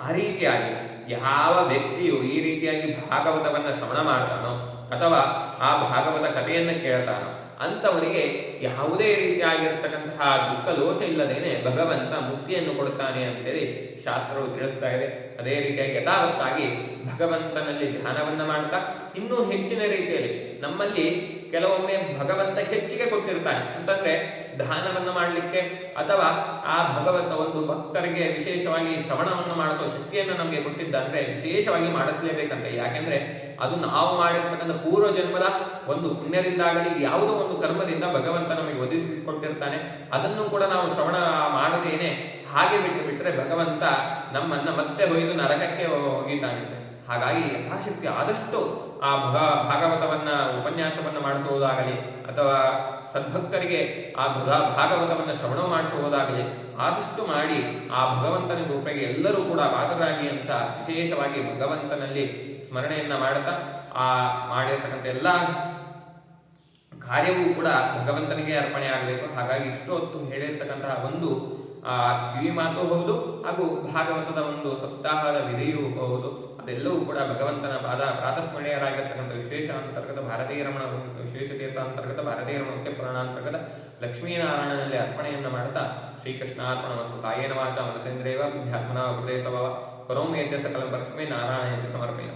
ಆ ರೀತಿಯಾಗಿ ಯಾವ ವ್ಯಕ್ತಿಯು ಈ ರೀತಿಯಾಗಿ ಭಾಗವತವನ್ನ ಶ್ರವಣ ಮಾಡ್ತಾನೋ ಅಥವಾ ಆ ಭಾಗವತ ಕಥೆಯನ್ನು ಕೇಳ್ತಾನೋ ಅಂತವನಿಗೆ ಯಾವುದೇ ರೀತಿಯಾಗಿರ್ತಕ್ಕಂತಹ ದುಃಖ ದೋಷ ಇಲ್ಲದೇನೆ ಭಗವಂತ ಮುಕ್ತಿಯನ್ನು ಕೊಡುತ್ತಾನೆ ಅಂತೇಳಿ ಶಾಸ್ತ್ರವು ತಿಳಿಸ್ತಾ ಇದೆ. ಅದೇ ರೀತಿಯಾಗಿ ಯಥಾವತ್ತಾಗಿ ಭಗವಂತನಲ್ಲಿ ಧ್ಯಾನವನ್ನ ಮಾಡ್ತಾ ಇನ್ನೂ ಹೆಚ್ಚಿನ ರೀತಿಯಲ್ಲಿ ನಮ್ಮಲ್ಲಿ ಕೆಲವೊಮ್ಮೆ ಭಗವಂತ ಹೆಚ್ಚಿಗೆ ಕೊಟ್ಟಿರ್ತಾನೆ ಅಂತಂದ್ರೆ ದಾನವನ್ನು ಮಾಡಲಿಕ್ಕೆ ಅಥವಾ ಆ ಭಗವಂತ ಒಂದು ಭಕ್ತರಿಗೆ ವಿಶೇಷವಾಗಿ ಶ್ರವಣವನ್ನು ಮಾಡಿಸುವ ಶಕ್ತಿಯನ್ನು ನಮಗೆ ಕೊಟ್ಟಿದ್ದಂದ್ರೆ ವಿಶೇಷವಾಗಿ ಮಾಡಿಸಲೇಬೇಕಂತ. ಯಾಕೆಂದ್ರೆ ಅದು ನಾವು ಮಾಡಿರ್ತಕ್ಕಂಥ ಪೂರ್ವ ಜನ್ಮದ ಒಂದು ಪುಣ್ಯದಿಂದಾಗಲಿ ಯಾವುದೋ ಒಂದು ಕರ್ಮದಿಂದ ಭಗವಂತ ನಮಗೆ ಒದಗಿಸಿಕೊಟ್ಟಿರ್ತಾನೆ. ಅದನ್ನು ಕೂಡ ನಾವು ಶ್ರವಣ ಮಾಡದೇನೆ ಹಾಗೆ ಬಿಟ್ಟರೆ ಭಗವಂತ ನಮ್ಮನ್ನ ಮತ್ತೆ ಹೊಯ್ದು ನರಕಕ್ಕೆ ಒಗಿತಾನೆ. ಹಾಗಾಗಿ ಯಥಾಶಕ್ತಿ ಆದಷ್ಟು ಆ ಭಾಗವತವನ್ನ ಉಪನ್ಯಾಸವನ್ನ ಮಾಡಿಸುವುದಾಗಲಿ ಅಥವಾ ಸದ್ಭಕ್ತರಿಗೆ ಆ ಭಾಗವತವನ್ನ ಶ್ರವಣ ಮಾಡಿಸುವುದಾಗಲಿ ಆದಷ್ಟು ಮಾಡಿ ಆ ಭಗವಂತನಿಗೆ ಉಪಯೋಗ ಎಲ್ಲರೂ ಕೂಡ ಪಾತ್ರರಾಗಿ ಅಂತ ವಿಶೇಷವಾಗಿ ಭಗವಂತನಲ್ಲಿ ಸ್ಮರಣೆಯನ್ನ ಮಾಡುತ್ತಾ ಆ ಮಾಡಿರ್ತಕ್ಕಂಥ ಎಲ್ಲ ಕಾರ್ಯವೂ ಕೂಡ ಭಗವಂತನಿಗೆ ಅರ್ಪಣೆ ಆಗಬೇಕು. ಹಾಗಾಗಿ ಇಷ್ಟು ಹೊತ್ತು ಹೇಳಿರ್ತಕ್ಕಂತಹ ಒಂದು ಕಿವಿ ಮಾತು ಹೌದು ಹಾಗೂ ಭಾಗವತದ ಒಂದು ಸಪ್ತಾಹದ ವಿಧಿಯೂ ಹೌದು. ಅದೆಲ್ಲವೂ ಕೂಡ ಭಗವಂತನ ಪ್ರಾತಸ್ಮರಣೀಯರಾಗಿರ್ತಕ್ಕಂಥ ವಿಶೇಷ ಅಂತರ್ಗತ ಭಾರತೀಯ ರಮಣ ವಿಶೇಷ ತೀರ್ಥ ಅಂತರ್ಗತ ಭಾರತೀಯ ರಮಣ ಮುಖ್ಯ ಪುರಾಣಾಂತರ್ಗತ ಲಕ್ಷ್ಮೀನಾರಾಯಣನಲ್ಲಿ ಅರ್ಪಣೆಯನ್ನು ಮಾಡುತ್ತಾ ಶ್ರೀಕೃಷ್ಣಾರ್ಪಣಮಸ್ತು. ಕಾಯೇನ ವಾಚ ಮನಸೇಂದ್ರೇವ ಬುದ್ಧ್ಯಾತ್ಮನಾ ಹೃದಯ ಸ್ವಭಾವ ಕರೋಮಿ ಯಜ್ಞ ಸಕಲಂ ಪರಸ್ಮೈ ನಾರಾಯಣೇತಿ ಸಮರ್ಪಯ.